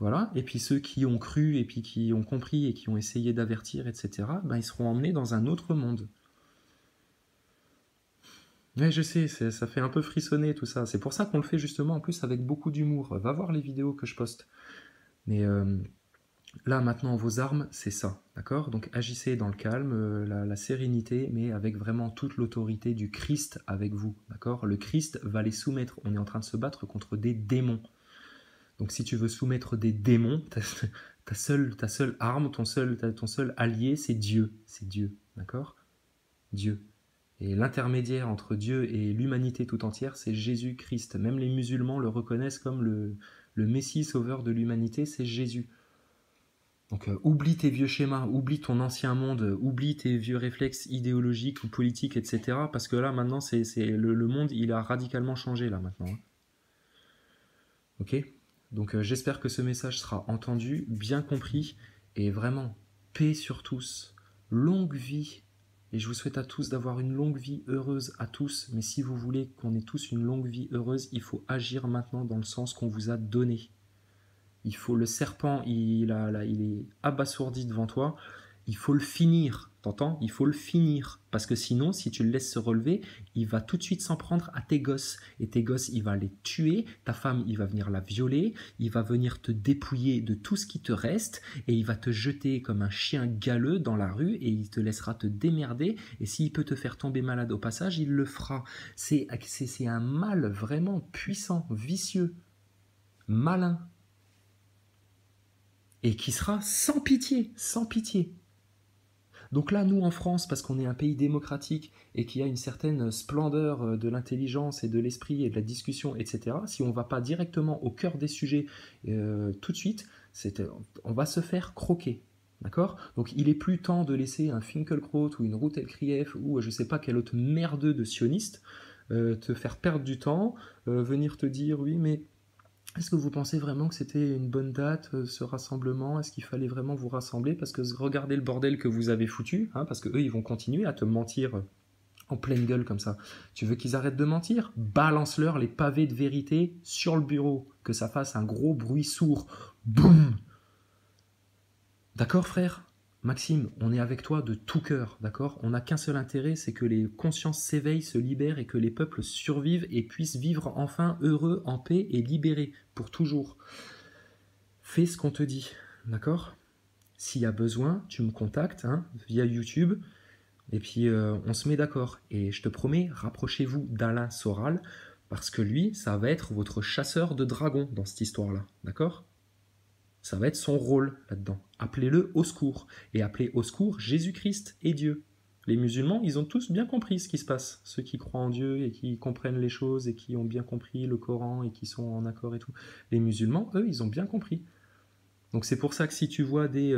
voilà. Et puis ceux qui ont cru, et puis qui ont compris, et qui ont essayé d'avertir, etc., ben, ils seront emmenés dans un autre monde. Ouais, je sais, ça fait un peu frissonner tout ça. C'est pour ça qu'on le fait justement en plus avec beaucoup d'humour. Va voir les vidéos que je poste. Mais là maintenant, vos armes, c'est ça, d'accord? Donc agissez dans le calme, la sérénité, mais avec vraiment toute l'autorité du Christ avec vous, d'accord? Le Christ va les soumettre. On est en train de se battre contre des démons. Donc si tu veux soumettre des démons, ta seule arme, ton seul allié, c'est Dieu. C'est Dieu, d'accord? Dieu. Et l'intermédiaire entre Dieu et l'humanité tout entière, c'est Jésus-Christ. Même les musulmans le reconnaissent comme le Messie sauveur de l'humanité, c'est Jésus. Donc oublie tes vieux schémas, oublie ton ancien monde, oublie tes vieux réflexes idéologiques ou politiques, etc. Parce que là, maintenant, le monde, il a radicalement changé, là, maintenant. Hein. Ok? Donc j'espère que ce message sera entendu, bien compris, et vraiment, paix sur tous, longue vie. Et je vous souhaite à tous d'avoir une longue vie heureuse à tous. Mais si vous voulez qu'on ait tous une longue vie heureuse, il faut agir maintenant dans le sens qu'on vous a donné. Le serpent, il est abasourdi devant toi. Il faut le finir, t'entends? Il faut le finir. Parce que sinon, si tu le laisses se relever, il va tout de suite s'en prendre à tes gosses. Et tes gosses, il va les tuer. Ta femme, il va venir la violer. Il va venir te dépouiller de tout ce qui te reste. Et il va te jeter comme un chien galeux dans la rue. Et il te laissera te démerder. Et s'il peut te faire tomber malade au passage, il le fera. C'est un mal vraiment puissant, vicieux, malin. Et qui sera sans pitié, sans pitié. Donc là, nous en France, parce qu'on est un pays démocratique et qu'il y a une certaine splendeur de l'intelligence et de l'esprit et de la discussion, etc., si on ne va pas directement au cœur des sujets tout de suite, on va se faire croquer. D'accord? Donc il est plus temps de laisser un Finkelkraut ou une Ruth Elkrief ou je ne sais pas quel autre merdeux de sioniste te faire perdre du temps, venir te dire oui mais Est-ce que vous pensez vraiment que c'était une bonne date, ce rassemblement? Est-ce qu'il fallait vraiment vous rassembler? Parce que regardez le bordel que vous avez foutu, hein, parce que eux, ils vont continuer à te mentir en pleine gueule comme ça. Tu veux qu'ils arrêtent de mentir? Balance-leur les pavés de vérité sur le bureau, que ça fasse un gros bruit sourd. Boum! D'accord, frère? Maxime, on est avec toi de tout cœur, d'accord? On n'a qu'un seul intérêt, c'est que les consciences s'éveillent, se libèrent et que les peuples survivent et puissent vivre enfin heureux, en paix et libérés pour toujours. Fais ce qu'on te dit, d'accord? S'il y a besoin, tu me contactes hein, via YouTube et puis on se met d'accord. Et je te promets, rapprochez-vous d'Alain Soral parce que lui, ça va être votre chasseur de dragons dans cette histoire-là, d'accord? Ça va être son rôle là-dedans. Appelez-le au secours. Et appelez au secours Jésus-Christ et Dieu. Les musulmans, ils ont tous bien compris ce qui se passe. Ceux qui croient en Dieu et qui comprennent les choses et qui ont bien compris le Coran et qui sont en accord et tout. Les musulmans, eux, ils ont bien compris. Donc c'est pour ça que si tu vois des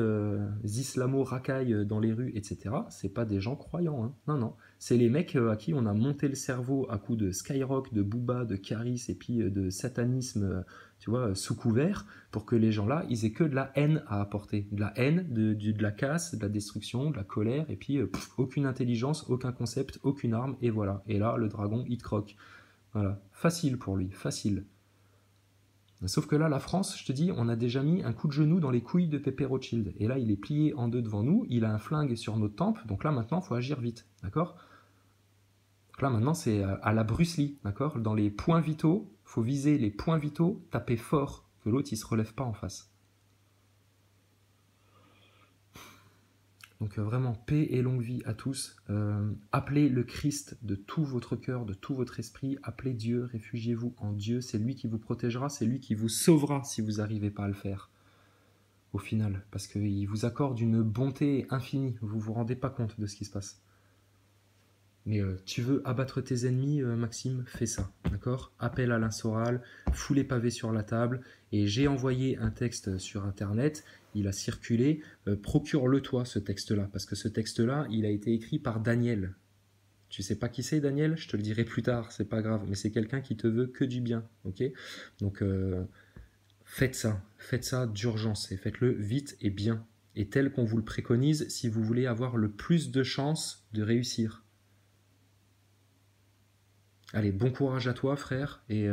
islamo-racailles dans les rues, etc., c'est pas des gens croyants. Hein. Non, non. C'est les mecs à qui on a monté le cerveau à coups de Skyrock, de Booba, de Caris et puis de satanisme, tu vois, sous couvert, pour que les gens-là, ils aient que de la haine à apporter. De la haine, de la casse, de la destruction, de la colère, et puis aucune intelligence, aucun concept, aucune arme, et voilà. Et là, le dragon, il te croque. Voilà. Facile pour lui, facile. Sauf que là, la France, je te dis, on a déjà mis un coup de genou dans les couilles de Pépé Rothschild. Et là, il est plié en deux devant nous, il a un flingue sur notre tempe, donc là, maintenant, il faut agir vite, d'accord? Donc là, maintenant, c'est à la Bruce Lee, d'accord? Dans les points vitaux, il faut viser les points vitaux, taper fort, que l'autre, il se relève pas en face. Donc vraiment, paix et longue vie à tous. Appelez le Christ de tout votre cœur, de tout votre esprit. Appelez Dieu, réfugiez-vous en Dieu. C'est lui qui vous protégera, c'est lui qui vous sauvera si vous n'arrivez pas à le faire. Au final, parce qu'il vous accorde une bonté infinie. Vous vous rendez pas compte de ce qui se passe. Mais tu veux abattre tes ennemis, Maxime, fais ça, d'accord? Appelle Alain Soral, fous les pavés sur la table, et j'ai envoyé un texte sur Internet, il a circulé, procure-le toi, ce texte-là, parce que ce texte-là, il a été écrit par Daniel. Tu sais pas qui c'est, Daniel? Je te le dirai plus tard, c'est pas grave, mais c'est quelqu'un qui te veut que du bien, ok? Donc, faites ça d'urgence, et faites-le vite et bien, et tel qu'on vous le préconise, si vous voulez avoir le plus de chances de réussir. Allez, bon courage à toi, frère, et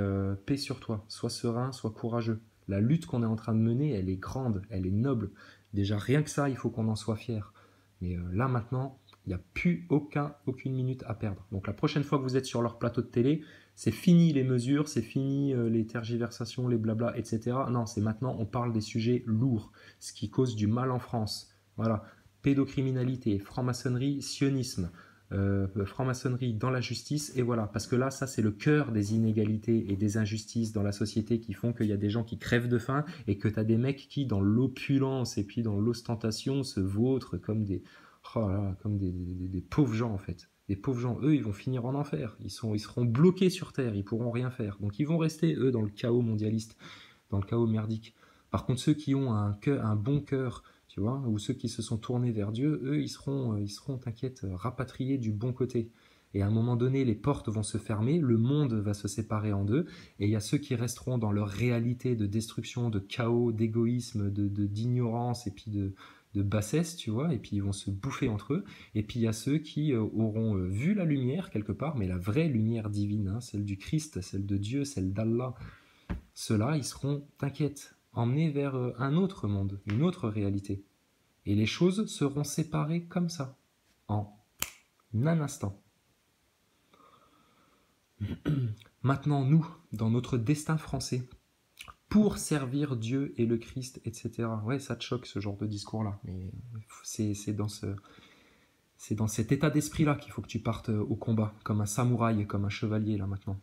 paix sur toi. Sois serein, sois courageux. La lutte qu'on est en train de mener, elle est grande, elle est noble. Déjà, rien que ça, il faut qu'on en soit fier. Mais là, maintenant, il n'y a plus aucune minute à perdre. Donc la prochaine fois que vous êtes sur leur plateau de télé, c'est fini les mesures, c'est fini les tergiversations, les blabla, etc. Non, c'est maintenant, on parle des sujets lourds, ce qui cause du mal en France. Voilà, pédocriminalité, franc-maçonnerie, sionisme, franc-maçonnerie dans la justice, et voilà, parce que là, ça c'est le cœur des inégalités et des injustices dans la société qui font qu'il y a des gens qui crèvent de faim et que tu as des mecs qui, dans l'opulence et puis dans l'ostentation, se vautrent comme des, oh là là, comme des pauvres gens en fait. Des pauvres gens, eux, ils vont finir en enfer. Ils seront bloqués sur Terre, ils pourront rien faire. Donc ils vont rester, eux, dans le chaos mondialiste, dans le chaos merdique. Par contre, ceux qui ont un bon cœur, tu vois, ou ceux qui se sont tournés vers Dieu, eux, ils seront, t'inquiète, rapatriés du bon côté. Et à un moment donné, les portes vont se fermer, le monde va se séparer en deux, et il y a ceux qui resteront dans leur réalité de destruction, de chaos, d'égoïsme, d'ignorance et puis de bassesse, tu vois, et puis ils vont se bouffer entre eux. Et puis il y a ceux qui auront vu la lumière quelque part, mais la vraie lumière divine, hein, celle du Christ, celle de Dieu, celle d'Allah. Ceux-là, ils seront, t'inquiète, emmenés vers un autre monde, une autre réalité. Et les choses seront séparées comme ça, en un instant. Maintenant, nous, dans notre destin français, pour servir Dieu et le Christ, etc. Ouais, ça te choque ce genre de discours-là, mais c'est dans cet état d'esprit-là qu'il faut que tu partes au combat, comme un samouraï, comme un chevalier, là, maintenant.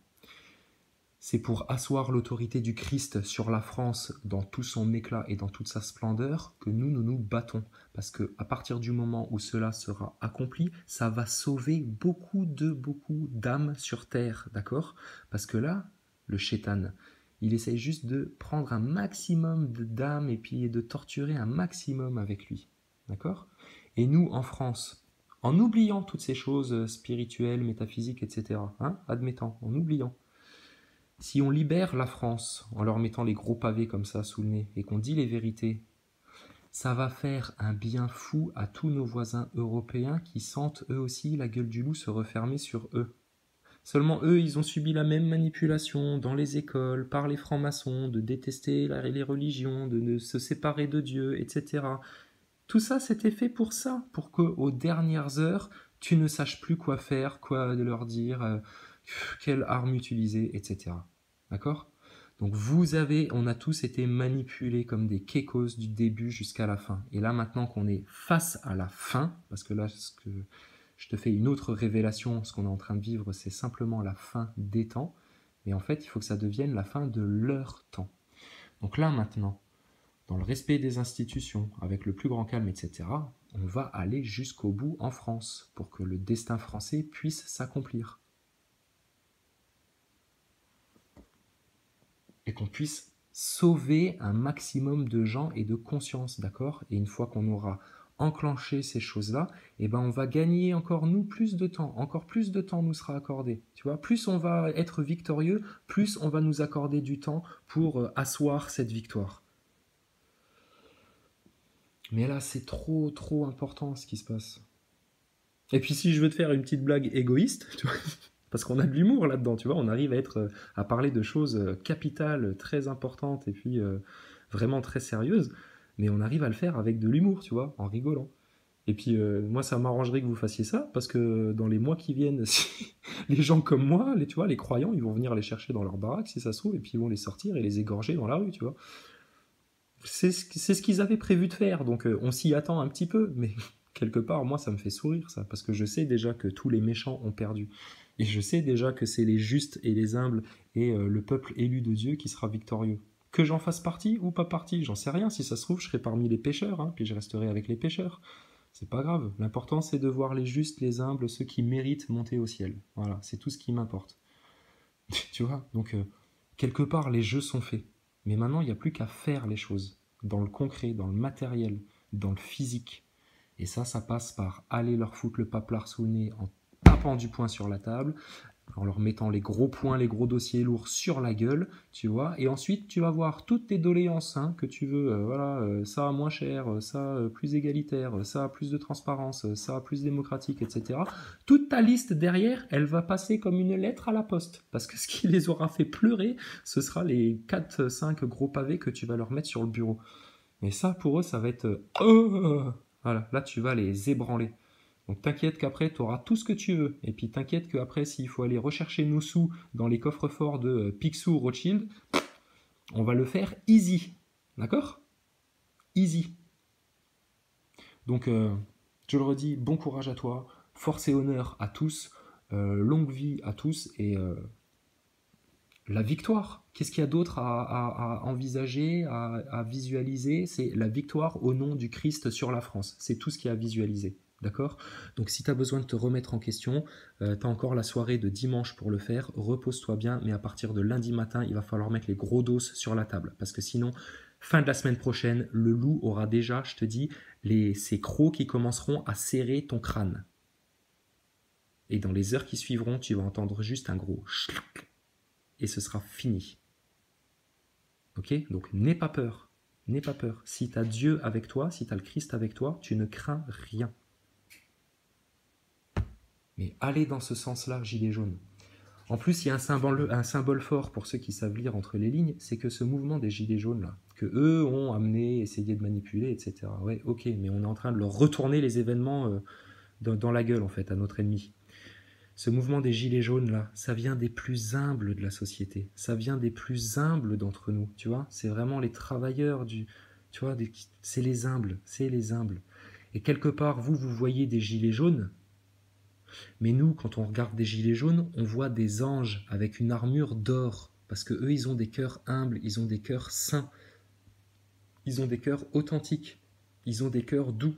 C'est pour asseoir l'autorité du Christ sur la France dans tout son éclat et dans toute sa splendeur que nous nous battons. Parce qu'à partir du moment où cela sera accompli, ça va sauver beaucoup d'âmes sur terre, d'accord? Parce que là, le shaitan, il essaye juste de prendre un maximum d'âmes et puis de torturer un maximum avec lui, d'accord? Et nous, en France, en oubliant toutes ces choses spirituelles, métaphysiques, etc., hein, admettons, en oubliant, Si on libère la France en leur mettant les gros pavés comme ça sous le nez et qu'on dit les vérités, ça va faire un bien fou à tous nos voisins européens qui sentent eux aussi la gueule du loup se refermer sur eux. Seulement eux, ils ont subi la même manipulation dans les écoles, par les francs-maçons, de détester les religions, de ne se séparer de Dieu, etc. Tout ça, c'était fait pour ça, pour qu'aux dernières heures, tu ne saches plus quoi faire, quoi leur dire, quelle arme utiliser, etc. D'accord? Donc on a tous été manipulés comme des kékos du début jusqu'à la fin. Et là, maintenant qu'on est face à la fin, parce que là, je te fais une autre révélation, ce qu'on est en train de vivre, c'est simplement la fin des temps. Mais en fait, il faut que ça devienne la fin de leur temps. Donc là, maintenant, dans le respect des institutions, avec le plus grand calme, etc., on va aller jusqu'au bout en France pour que le destin français puisse s'accomplir. Et qu'on puisse sauver un maximum de gens et de conscience, d'accord? Et une fois qu'on aura enclenché ces choses-là, eh ben on va gagner encore nous plus de temps, encore plus de temps nous sera accordé. Tu vois, plus on va être victorieux, plus on va nous accorder du temps pour asseoir cette victoire. Mais là, c'est trop, trop important ce qui se passe. Et puis si je veux te faire une petite blague égoïste, tu vois, parce qu'on a de l'humour là-dedans, tu vois, on arrive à parler de choses capitales, très importantes, et puis vraiment très sérieuses, mais on arrive à le faire avec de l'humour, tu vois, en rigolant. Et puis moi, ça m'arrangerait que vous fassiez ça, parce que dans les mois qui viennent, les gens comme moi, tu vois, les croyants, ils vont venir les chercher dans leur baraque, si ça se trouve, et puis ils vont les sortir et les égorger dans la rue, tu vois. C'est ce qu'ils avaient prévu de faire, donc on s'y attend un petit peu, mais quelque part, moi, ça me fait sourire, ça, parce que je sais déjà que tous les méchants ont perdu. Et je sais déjà que c'est les justes et les humbles et le peuple élu de Dieu qui sera victorieux. Que j'en fasse partie ou pas partie, j'en sais rien. Si ça se trouve, je serai parmi les pécheurs, hein, puis je resterai avec les pécheurs. C'est pas grave. L'important, c'est de voir les justes, les humbles, ceux qui méritent monter au ciel. Voilà, c'est tout ce qui m'importe. Tu vois, donc quelque part, les jeux sont faits. Mais maintenant, il n'y a plus qu'à faire les choses, dans le concret, dans le matériel, dans le physique. Et ça passe par aller leur foutre le paplard sous le nez en tapant du poing sur la table, en leur mettant les gros points, les gros dossiers lourds sur la gueule, tu vois. Et ensuite, tu vas voir toutes tes doléances hein, que tu veux. Voilà, ça moins cher, ça plus égalitaire, ça plus de transparence, ça plus démocratique, etc. Toute ta liste derrière, elle va passer comme une lettre à la poste. Parce que ce qui les aura fait pleurer, ce sera les 4-5 gros pavés que tu vas leur mettre sur le bureau. Mais ça, pour eux, ça va être... voilà, là, tu vas les ébranler. Donc t'inquiète qu'après, tu auras tout ce que tu veux. Et puis t'inquiète qu'après, s'il faut aller rechercher nos sous dans les coffres-forts de Picsou Rothschild, on va le faire easy. D'accord? Easy. Donc, je le redis, bon courage à toi, force et honneur à tous, longue vie à tous, et la victoire. Qu'est-ce qu'il y a d'autre à envisager, à visualiser? C'est la victoire au nom du Christ sur la France. C'est tout ce qu'il y a à visualiser. D'accord? Donc si tu as besoin de te remettre en question, tu as encore la soirée de dimanche pour le faire, repose-toi bien, mais à partir de lundi matin, il va falloir mettre les gros doses sur la table. Parce que sinon, fin de la semaine prochaine, le loup aura déjà, je te dis, ces crocs qui commenceront à serrer ton crâne. Et dans les heures qui suivront, tu vas entendre juste un gros chlac, et ce sera fini. Ok? Donc n'aie pas peur. N'aie pas peur. Si tu as Dieu avec toi, si tu as le Christ avec toi, tu ne crains rien. Mais allez dans ce sens-là, gilet jaune. En plus, il y a un symbole fort pour ceux qui savent lire entre les lignes, c'est que ce mouvement des gilets jaunes, là, que eux ont amené, essayé de manipuler, etc. Ouais, ok, mais on est en train de leur retourner les événements dans la gueule, en fait, à notre ennemi. Ce mouvement des gilets jaunes, là, ça vient des plus humbles de la société. Ça vient des plus humbles d'entre nous, tu vois. C'est vraiment les travailleurs du... Tu vois, c'est les humbles, c'est les humbles. Et quelque part, vous voyez des gilets jaunes, mais nous, quand on regarde des gilets jaunes, on voit des anges avec une armure d'or. Parce que eux, ils ont des cœurs humbles, ils ont des cœurs saints. Ils ont des cœurs authentiques. Ils ont des cœurs doux.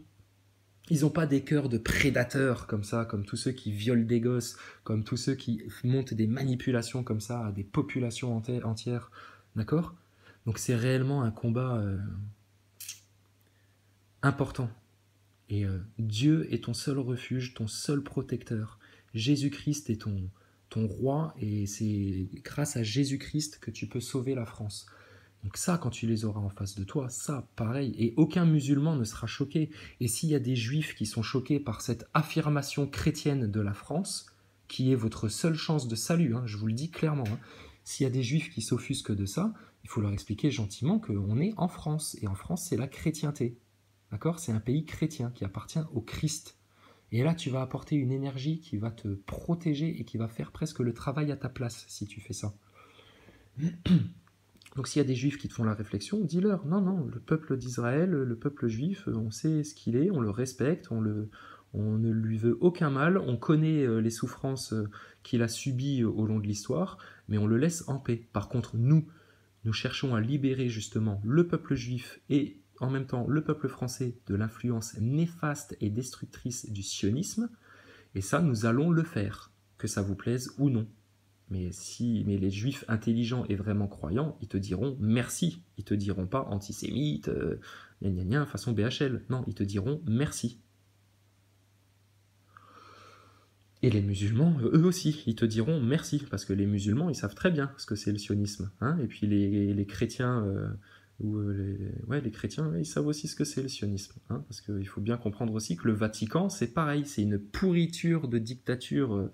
Ils n'ont pas des cœurs de prédateurs comme ça, comme tous ceux qui violent des gosses, comme tous ceux qui montent des manipulations comme ça à des populations entières. D'accord? Donc c'est réellement un combat important. Et Dieu est ton seul refuge, ton seul protecteur. Jésus-Christ est ton roi, et c'est grâce à Jésus-Christ que tu peux sauver la France. Donc ça, quand tu les auras en face de toi, ça, pareil. Et aucun musulman ne sera choqué. Et s'il y a des juifs qui sont choqués par cette affirmation chrétienne de la France, qui est votre seule chance de salut, hein, je vous le dis clairement, hein, s'il y a des juifs qui s'offusquent de ça, il faut leur expliquer gentiment qu'on est en France. Et en France, c'est la chrétienté. D'accord? C'est un pays chrétien qui appartient au Christ. Et là, tu vas apporter une énergie qui va te protéger et qui va faire presque le travail à ta place si tu fais ça. Donc s'il y a des juifs qui te font la réflexion, dis-leur, non, non, le peuple d'Israël, le peuple juif, on sait ce qu'il est, on le respecte, on ne lui veut aucun mal, on connaît les souffrances qu'il a subies au long de l'histoire, mais on le laisse en paix. Par contre, nous cherchons à libérer justement le peuple juif et en même temps le peuple français de l'influence néfaste et destructrice du sionisme, et ça, nous allons le faire, que ça vous plaise ou non. Mais les juifs intelligents et vraiment croyants, ils te diront merci. Ils te diront pas antisémite, gna gna gna, façon BHL. Non, ils te diront merci. Et les musulmans, eux aussi, ils te diront merci, parce que les musulmans, ils savent très bien ce que c'est le sionisme. Hein, et puis les chrétiens, les chrétiens, ils savent aussi ce que c'est le sionisme. Hein, parce qu'il faut bien comprendre aussi que le Vatican, c'est pareil, c'est une pourriture de dictature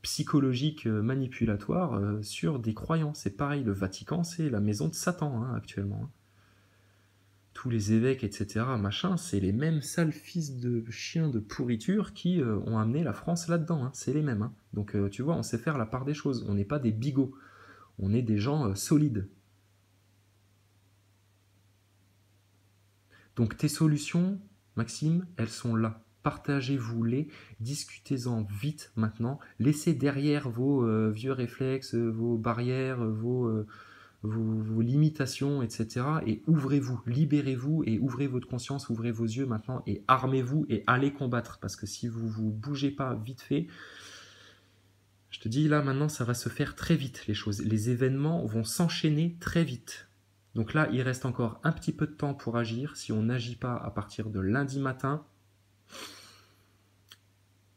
psychologique manipulatoire sur des croyants. C'est pareil, le Vatican, c'est la maison de Satan hein, actuellement. Hein. Tous les évêques, etc., machin, c'est les mêmes sales fils de chiens de pourriture qui ont amené la France là-dedans. Hein. C'est les mêmes. Hein. Donc tu vois, on sait faire la part des choses. On n'est pas des bigots. On est des gens solides. Donc tes solutions, Maxime, elles sont là. Partagez-vous-les, discutez-en vite maintenant, laissez derrière vos vieux réflexes, vos barrières, vos limitations, etc. Et ouvrez-vous, libérez-vous et ouvrez votre conscience, ouvrez vos yeux maintenant et armez-vous et allez combattre. Parce que si vous ne vous bougez pas vite fait, je te dis là maintenant ça va se faire très vite les choses. Les événements vont s'enchaîner très vite. Donc là il reste encore un petit peu de temps pour agir. Si on n'agit pas à partir de lundi matin,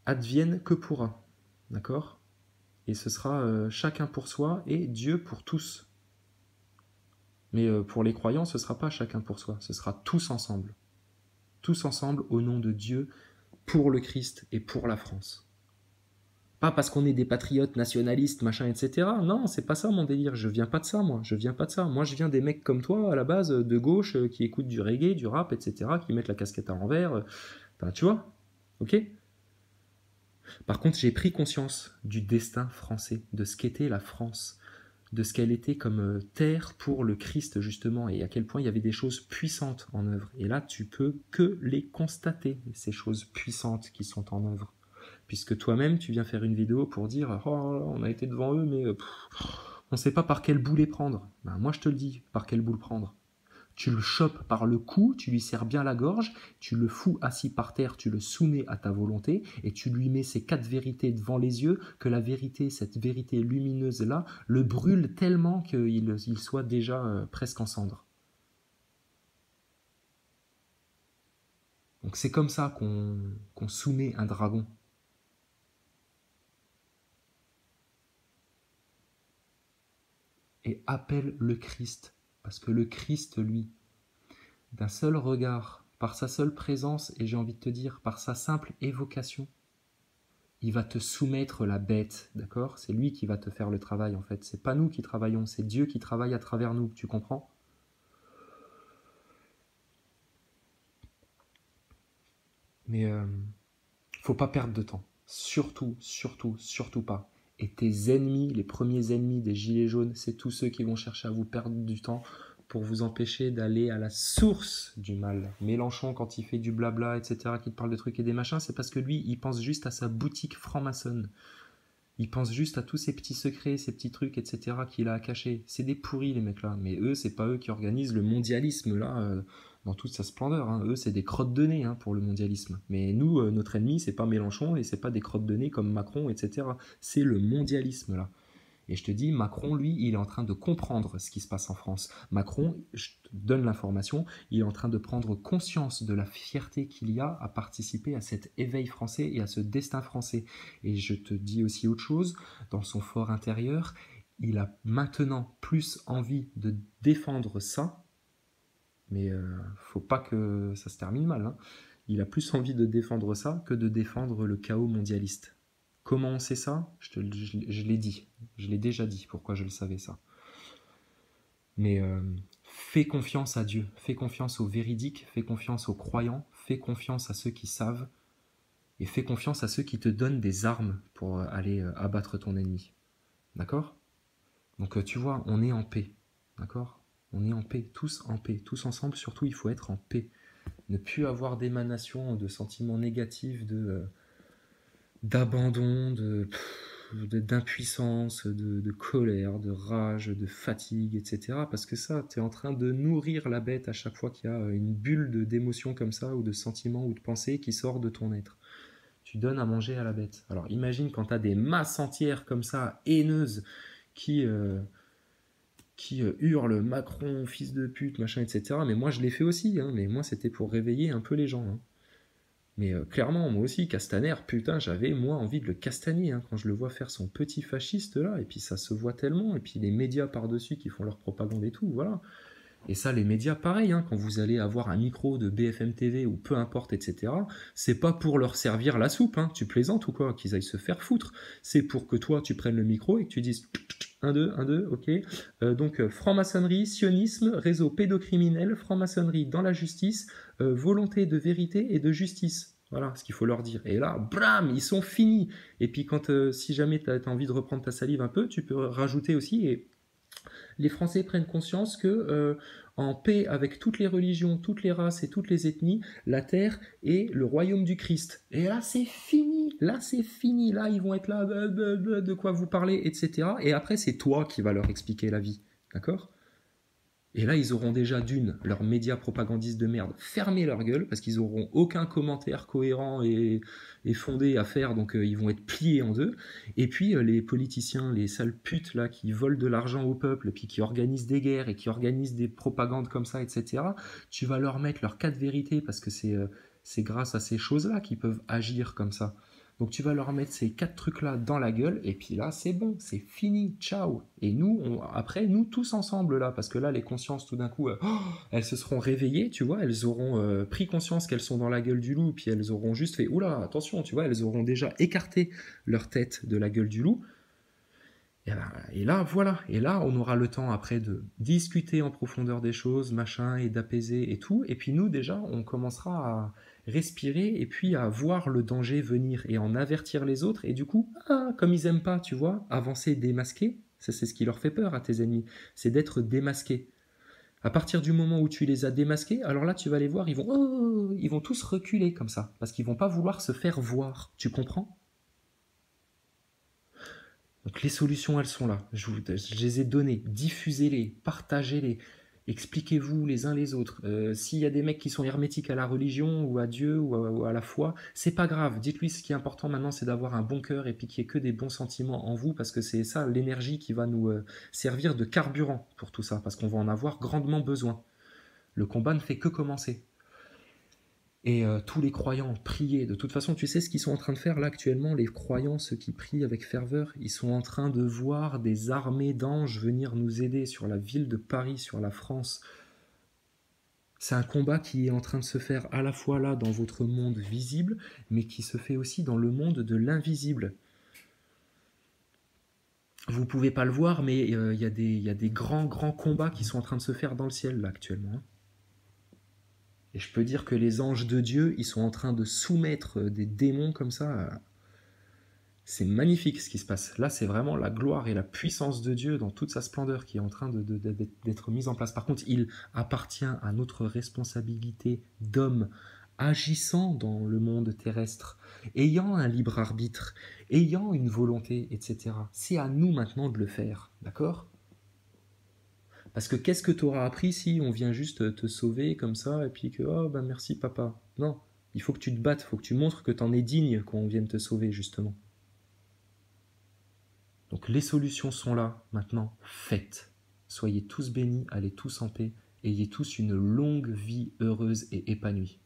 advienne que pourra, d'accord? Et ce sera chacun pour soi et Dieu pour tous. Mais pour les croyants, ce ne sera pas chacun pour soi, ce sera tous ensemble. Tous ensemble au nom de Dieu, pour le Christ et pour la France. Pas parce qu'on est des patriotes nationalistes, machin, etc. Non, c'est pas ça mon délire, je viens pas de ça moi, je viens pas de ça. Moi je viens des mecs comme toi, à la base, de gauche, qui écoutent du reggae, du rap, etc., qui mettent la casquette à l'envers. Enfin, tu vois, ok? Par contre, j'ai pris conscience du destin français, de ce qu'était la France, de ce qu'elle était comme terre pour le Christ, justement, et à quel point il y avait des choses puissantes en œuvre. Et là, tu peux que les constater, ces choses puissantes qui sont en œuvre. Puisque toi-même, tu viens faire une vidéo pour dire « Oh, on a été devant eux, mais on ne sait pas par quelle boule les prendre. » Ben, moi, je te le dis, par quelle boule prendre. Tu le chopes par le cou, tu lui serres bien la gorge, tu le fous assis par terre, tu le soumets à ta volonté et tu lui mets ces 4 vérités devant les yeux, que la vérité, cette vérité lumineuse-là, le brûle tellement qu'il soit déjà presque en cendres. Donc c'est comme ça qu'on soumet un dragon. Et appelle le Christ. Parce que le Christ, lui, d'un seul regard, par sa seule présence, et j'ai envie de te dire, par sa simple évocation, il va te soumettre la bête, d'accord? C'est lui qui va te faire le travail, en fait. C'est pas nous qui travaillons, c'est Dieu qui travaille à travers nous, tu comprends? Mais faut pas perdre de temps. Surtout, surtout, surtout pas. Et tes ennemis, les premiers ennemis des gilets jaunes, c'est tous ceux qui vont chercher à vous perdre du temps pour vous empêcher d'aller à la source du mal. Mélenchon, quand il fait du blabla, etc., qu'il te parle de trucs et des machins, c'est parce que lui, il pense juste à sa boutique franc-maçonne. Il pense juste à tous ces petits secrets, ces petits trucs, etc., qu'il a à cacher. C'est des pourris, les mecs-là. Mais eux, c'est pas eux qui organisent le mondialisme, là, dans toute sa splendeur. Hein. Eux, c'est des crottes de nez hein, pour le mondialisme. Mais nous, notre ennemi, c'est pas Mélenchon et c'est pas des crottes de nez comme Macron, etc. C'est le mondialisme, là. Et je te dis, Macron, lui, il est en train de comprendre ce qui se passe en France. Macron, je te donne l'information, il est en train de prendre conscience de la fierté qu'il y a à participer à cet éveil français et à ce destin français. Et je te dis aussi autre chose, dans son fort intérieur, il a maintenant plus envie de défendre ça, mais faut pas que ça se termine mal, hein. Il a plus envie de défendre ça que de défendre le chaos mondialiste. Comment on sait ça? Je l'ai dit, je l'ai déjà dit, pourquoi je le savais ça. Mais fais confiance à Dieu, fais confiance aux véridiques, fais confiance aux croyants, fais confiance à ceux qui savent, et fais confiance à ceux qui te donnent des armes pour aller abattre ton ennemi. D'accord? Donc tu vois, on est en paix, d'accord? On est en paix, tous ensemble, surtout il faut être en paix. Ne plus avoir d'émanation de sentiments négatifs, d'abandon, d'impuissance, de colère, de rage, de fatigue, etc. Parce que ça, tu es en train de nourrir la bête à chaque fois qu'il y a une bulle d'émotions comme ça, ou de sentiments, ou de pensées qui sort de ton être. Tu donnes à manger à la bête. Alors imagine quand tu as des masses entières comme ça, haineuses, qui hurlent Macron, fils de pute, machin, etc. Mais moi je l'ai fait aussi, hein, mais moi c'était pour réveiller un peu les gens, hein. Mais clairement, moi aussi, Castaner, putain, j'avais moi envie de le castagner, hein, quand je le vois faire son petit fasciste là, et puis ça se voit tellement, et puis les médias par-dessus qui font leur propagande et tout, voilà. Et ça, les médias, pareil, hein, quand vous allez avoir un micro de BFM TV ou peu importe, etc., c'est pas pour leur servir la soupe, hein, tu plaisantes ou quoi, qu'ils aillent se faire foutre. C'est pour que toi, tu prennes le micro et que tu dises 1, 2, ok. Donc, franc-maçonnerie, sionisme, réseau pédocriminel, franc-maçonnerie dans la justice, volonté de vérité et de justice. Voilà ce qu'il faut leur dire. Et là, bram, ils sont finis. Et puis, si jamais tu as envie de reprendre ta salive un peu, tu peux rajouter aussi, et les Français prennent conscience que, en paix avec toutes les religions, toutes les races et toutes les ethnies, la terre est le royaume du Christ. Et là, c'est fini. Là, c'est fini. Là, ils vont être là, de quoi vous parlez, etc. Et après, c'est toi qui vas leur expliquer la vie. D'accord? Et là, ils auront déjà leurs médias propagandistes de merde, fermé leur gueule, parce qu'ils n'auront aucun commentaire cohérent et fondé à faire, donc ils vont être pliés en deux. Et puis les politiciens, les sales putes là, qui volent de l'argent au peuple, et puis qui organisent des guerres, et qui organisent des propagandes comme ça, etc., tu vas leur mettre leurs quatre vérités, parce que c'est grâce à ces choses-là qu'ils peuvent agir comme ça. Donc tu vas leur mettre ces quatre trucs-là dans la gueule, et puis là, c'est bon, c'est fini, ciao. Et nous, après, nous tous ensemble, là, parce que là, les consciences, tout d'un coup, elles se seront réveillées, tu vois, elles auront pris conscience qu'elles sont dans la gueule du loup, puis elles auront juste fait, oula, attention, tu vois, elles auront déjà écarté leur tête de la gueule du loup. Et là, voilà, et là, on aura le temps après de discuter en profondeur des choses, machin, et d'apaiser et tout. Et puis nous, déjà, on commencera à respirer et puis à voir le danger venir et en avertir les autres. Et du coup, comme ils aiment pas, tu vois, avancer démasqué, ça c'est ce qui leur fait peur à tes ennemis, c'est d'être démasqué. À partir du moment où tu les as démasqués, alors là, tu vas les voir, ils vont tous reculer comme ça, parce qu'ils vont pas vouloir se faire voir. Tu comprends? Donc les solutions, elles sont là. Je les ai données. Diffusez-les, partagez-les. Expliquez-vous les uns les autres. S'il y a des mecs qui sont hermétiques à la religion ou à Dieu ou à la foi, c'est pas grave. Dites-lui, ce qui est important maintenant, c'est d'avoir un bon cœur et puis qu'il n'y ait que des bons sentiments en vous, parce que c'est ça l'énergie qui va nous servir de carburant pour tout ça, parce qu'on va en avoir grandement besoin. Le combat ne fait que commencer. Et tous les croyants, priez. De toute façon, tu sais ce qu'ils sont en train de faire là actuellement, les croyants, ceux qui prient avec ferveur, ils sont en train de voir des armées d'anges venir nous aider sur la ville de Paris, sur la France. C'est un combat qui est en train de se faire à la fois là dans votre monde visible, mais qui se fait aussi dans le monde de l'invisible. Vous ne pouvez pas le voir, mais il y a des grands combats qui sont en train de se faire dans le ciel là actuellement. Et je peux dire que les anges de Dieu, ils sont en train de soumettre des démons comme ça. C'est magnifique ce qui se passe. Là, c'est vraiment la gloire et la puissance de Dieu dans toute sa splendeur qui est en train d'être mise en place. Par contre, il appartient à notre responsabilité d'homme agissant dans le monde terrestre, ayant un libre arbitre, ayant une volonté, etc. C'est à nous maintenant de le faire, d'accord ? Parce que qu'est-ce que tu auras appris si on vient juste te sauver comme ça et puis que oh ben merci papa. Non, il faut que tu te battes, il faut que tu montres que tu en es digne qu'on vienne te sauver justement. Donc les solutions sont là, maintenant, faites. Soyez tous bénis, allez tous en paix, ayez tous une longue vie heureuse et épanouie.